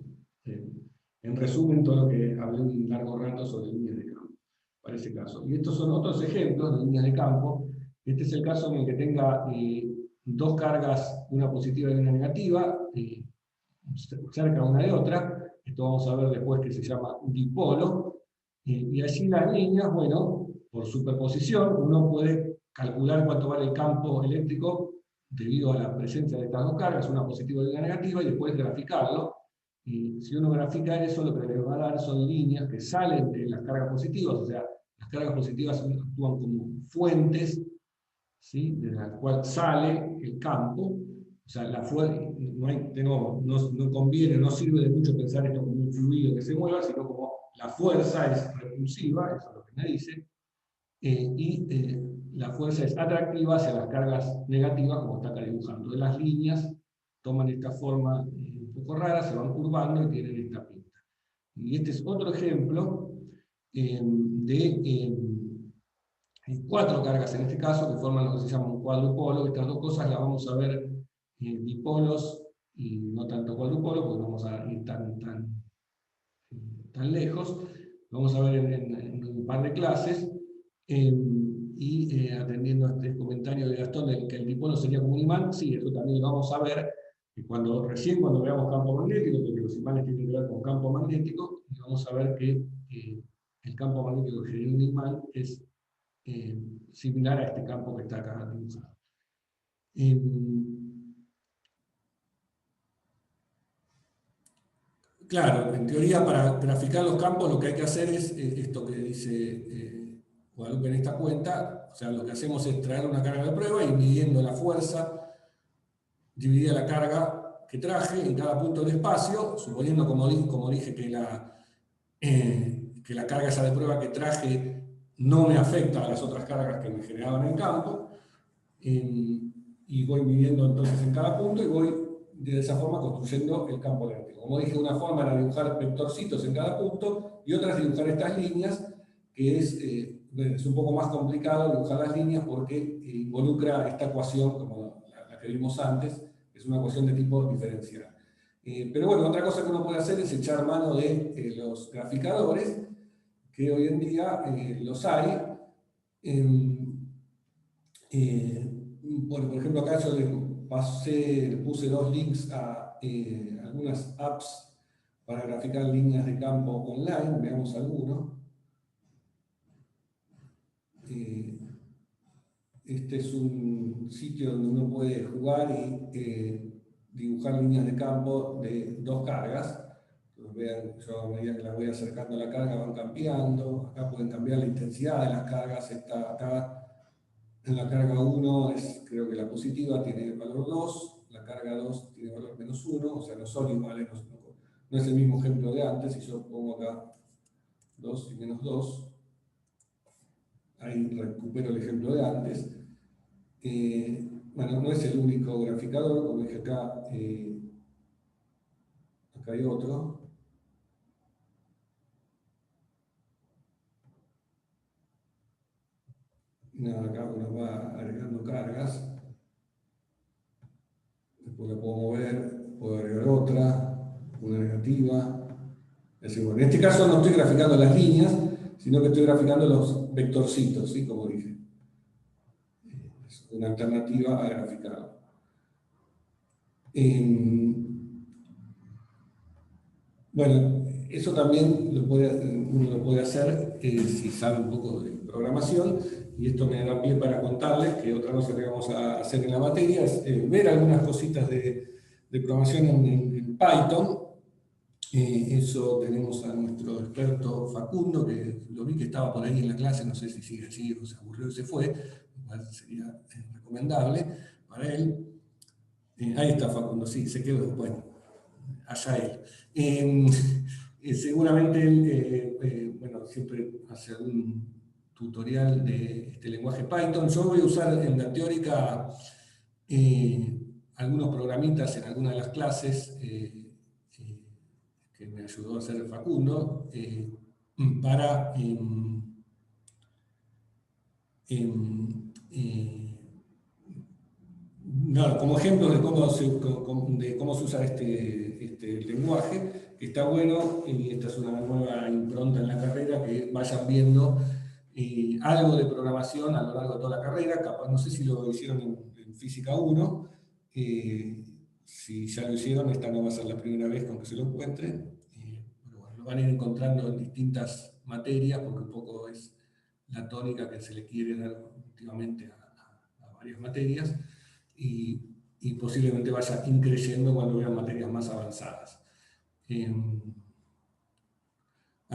en resumen, todo lo que hablé un largo rato sobre líneas de campo, para ese caso. Y estos son otros ejemplos de líneas de campo. Este es el caso en el que tenga dos cargas, una positiva y una negativa, cerca una de otra. Esto vamos a ver después que se llama dipolo. Y allí las líneas, bueno, por superposición, uno puede calcular cuánto vale el campo eléctrico debido a la presencia de estas dos cargas, una positiva y una negativa, y después graficarlo. Y si uno grafica eso, lo que le va a dar son líneas que salen de las cargas positivas, o sea, las cargas positivas actúan como fuentes, ¿sí? De la cual sale el campo. O sea, no conviene, no sirve de mucho pensar esto como un fluido que se mueva, sino como la fuerza es repulsiva, eso es lo que me dice, y la fuerza es atractiva hacia las cargas negativas, como está acá dibujando. Entonces las líneas toman esta forma un poco rara, se van curvando y tienen esta pinta. Y este es otro ejemplo de cuatro cargas en este caso, que forman lo que se llama un cuadrupolo. Estas dos cosas las vamos a ver dipolos y no tanto cuadrupolo, porque no vamos a ir tan lejos. Vamos a ver en un par de clases. Atendiendo a este comentario de Gastón, de que el dipolo sería como un imán, sí, eso también lo vamos a ver recién cuando veamos campo magnético, porque los imanes tienen que ver con campo magnético, y vamos a ver que el campo magnético que genera un imán es similar a este campo que está acá dibujado. Claro, en teoría para graficar los campos lo que hay que hacer es esto que dice Guadalupe en esta cuenta. O sea, lo que hacemos es traer una carga de prueba y midiendo la fuerza, dividida la carga que traje en cada punto del espacio, suponiendo, como dije, que la carga esa de prueba que traje no me afecta a las otras cargas que me generaban en campo, y voy midiendo entonces en cada punto y voy de esa forma construyendo el campo eléctrico. Como dije, una forma era dibujar vectorcitos en cada punto y otra es dibujar estas líneas, que es un poco más complicado dibujar las líneas porque involucra esta ecuación, como la que vimos antes, es una ecuación de tipo diferencial. Pero bueno, otra cosa que uno puede hacer es echar mano de los graficadores, que hoy en día los hay. Bueno, por ejemplo, acá yo le puse dos links a algunas apps para graficar líneas de campo online. Veamos alguno. Este es un sitio donde uno puede jugar y dibujar líneas de campo de dos cargas. Entonces vean, yo a medida que la voy acercando a la carga van cambiando. Acá pueden cambiar la intensidad de las cargas. Está acá en la carga 1, creo que la positiva tiene valor 2, la carga 2 tiene valor menos 1, o sea, no son iguales, no es el mismo ejemplo de antes. Si yo pongo acá 2 y menos 2, ahí recupero el ejemplo de antes. Bueno, no es el único graficador, como dije acá, acá hay otro. Nada, acá uno va agregando cargas. Después la puedo mover, puedo agregar otra, una negativa. Es decir, bueno, en este caso no estoy graficando las líneas, sino que estoy graficando los vectorcitos, ¿sí? Como dije. Es una alternativa a graficarlo. Bueno, eso también uno lo puede hacer si sabe un poco de programación, y esto me da pie para contarles que otra cosa que vamos a hacer en la materia es ver algunas cositas de programación en Python. Eso tenemos a nuestro experto Facundo, que lo vi que estaba por ahí en la clase, no sé si sigue allí o se aburrió y se fue, igual sería recomendable para él. Ahí está Facundo, sí, se quedó, bueno, allá él. Seguramente él, bueno, siempre hace algún tutorial de este lenguaje Python. Yo voy a usar en la teórica algunos programitas en algunas de las clases que me ayudó a hacer Facundo para como ejemplos de cómo se usa este lenguaje, que está bueno, y esta es una nueva impronta en la carrera, que vayan viendo algo de programación a lo largo de toda la carrera. Capaz, no sé si lo hicieron en Física 1, si ya lo hicieron, esta no va a ser la primera vez con que se lo encuentren, pero bueno, lo van a ir encontrando en distintas materias, porque un poco es la tónica que se le quiere dar últimamente a varias materias, y posiblemente vaya increyendo cuando vean materias más avanzadas.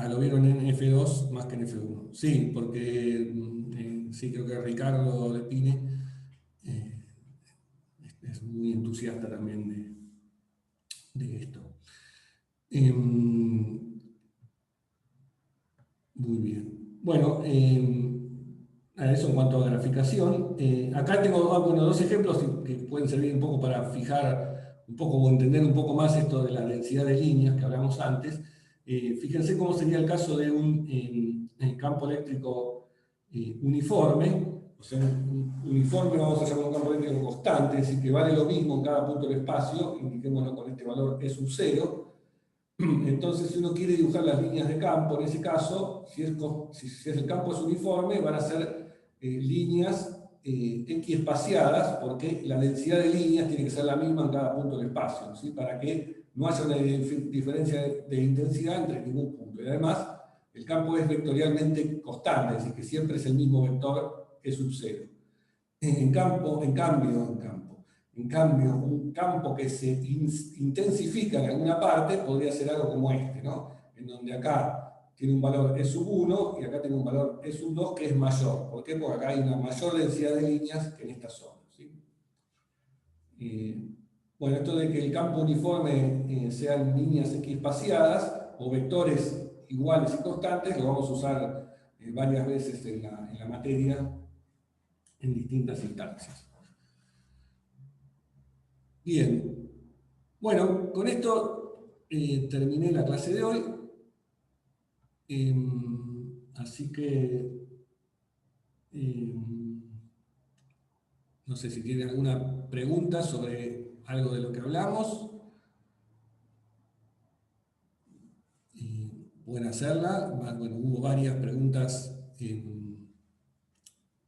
Lo vieron en F2 más que en F1. Sí, porque sí, creo que Ricardo de Pine es muy entusiasta también de esto. Muy bien. Bueno, eso en cuanto a graficación. Acá tengo dos ejemplos que pueden servir un poco para fijar un poco o entender un poco más esto de la densidad de líneas que hablamos antes. Fíjense cómo sería el caso de un campo eléctrico uniforme. O sea, un uniforme vamos a llamar un campo eléctrico constante, es decir, que vale lo mismo en cada punto del espacio, indiquémoslo con este valor E sub 0. Entonces, si uno quiere dibujar las líneas de campo, en ese caso, si el campo es uniforme, van a ser líneas equiespaciadas, porque la densidad de líneas tiene que ser la misma en cada punto del espacio, ¿sí? Para que no haya una diferencia de intensidad entre ningún punto. Y además, el campo es vectorialmente constante, es decir, que siempre es el mismo vector E sub 0. En cambio, un campo que se intensifica en alguna parte podría ser algo como este, ¿no? En donde acá tiene un valor E sub 1 y acá tiene un valor E sub 2 que es mayor. ¿Por qué? Porque acá hay una mayor densidad de líneas que en esta zona, ¿sí? Bueno, esto de que el campo uniforme sean líneas equiespaciadas o vectores iguales y constantes, lo vamos a usar varias veces en la materia en distintas instancias. Bien, bueno, con esto terminé la clase de hoy, así que no sé si tienen alguna pregunta sobre algo de lo que hablamos, pueden hacerla. Bueno, hubo varias preguntas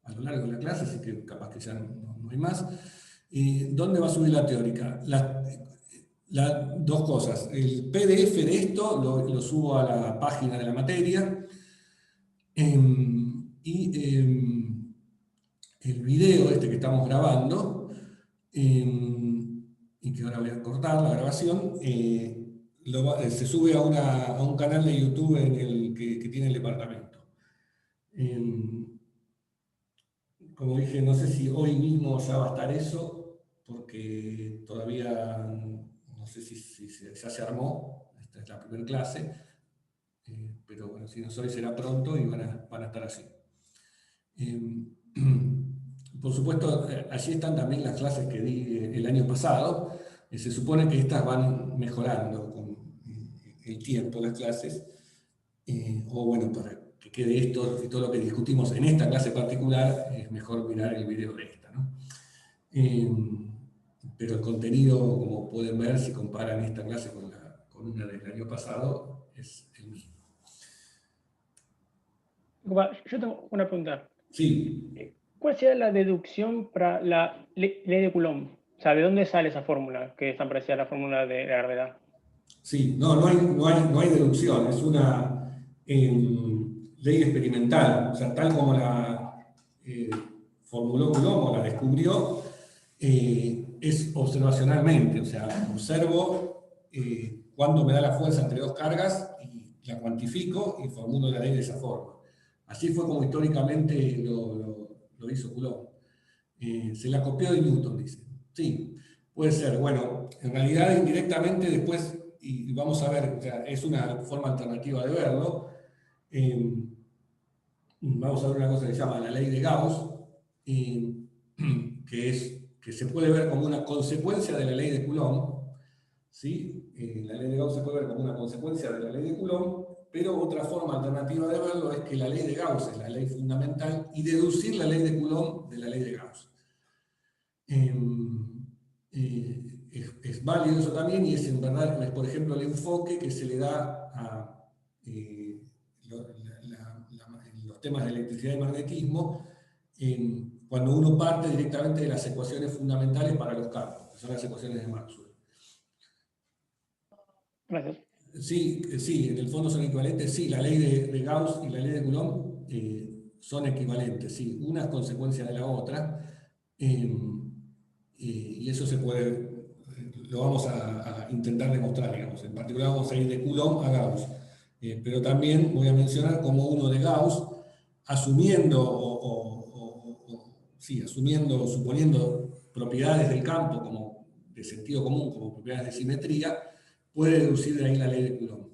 a lo largo de la clase, así que capaz que ya no hay más. ¿Dónde va a subir la teórica? Dos cosas. El PDF de esto lo subo a la página de la materia. Y el video este que estamos grabando, y que ahora voy a cortar la grabación, se sube a un canal de YouTube en el que tiene el departamento. Como dije, no sé si hoy mismo ya va a estar eso, porque todavía no sé si ya se armó, esta es la primera clase, pero bueno, si no es hoy será pronto y van a estar así. Por supuesto, allí están también las clases que di el año pasado. Se supone que estas van mejorando con el tiempo, las clases, o bueno, para que quede esto y todo lo que discutimos en esta clase particular, es mejor mirar el video de esta, ¿no? Pero el contenido, como pueden ver, si comparan esta clase con una del año pasado, es el mismo. Yo tengo una pregunta. Sí. ¿Cuál sería la deducción para la ley de Coulomb? O sea, ¿de dónde sale esa fórmula, que es tan parecida a la fórmula de la gravedad? Sí, no hay deducción, es una ley experimental, o sea, tal como la formuló Coulomb o la descubrió, es observacionalmente, o sea, observo cuándo me da la fuerza entre dos cargas y la cuantifico y formulo la ley de esa forma. Así fue como históricamente lo hizo Coulomb. Se la copió de Newton, dice. Sí, puede ser. Bueno, en realidad indirectamente después, y vamos a ver, o sea, es una forma alternativa de verlo. Vamos a ver una cosa que se llama la ley de Gauss, que se puede ver como una consecuencia de la ley de Coulomb. ¿Sí? La ley de Gauss se puede ver como una consecuencia de la ley de Coulomb, pero otra forma alternativa de verlo es que la ley de Gauss es la ley fundamental y deducir la ley de Coulomb de la ley de Gauss. Es válido eso también, y es en verdad, por ejemplo, el enfoque que se le da a los temas de electricidad y magnetismo cuando uno parte directamente de las ecuaciones fundamentales para los campos, que son las ecuaciones de Maxwell. Gracias. Sí, en el fondo son equivalentes. Sí, la ley de Gauss y la ley de Coulomb son equivalentes. Sí, una es consecuencia de la otra. Y eso lo vamos a intentar demostrar, digamos. En particular vamos a ir de Coulomb a Gauss. Pero también voy a mencionar cómo uno de Gauss, suponiendo propiedades del campo como de sentido común, como propiedades de simetría, puede deducir de ahí la ley de Coulomb.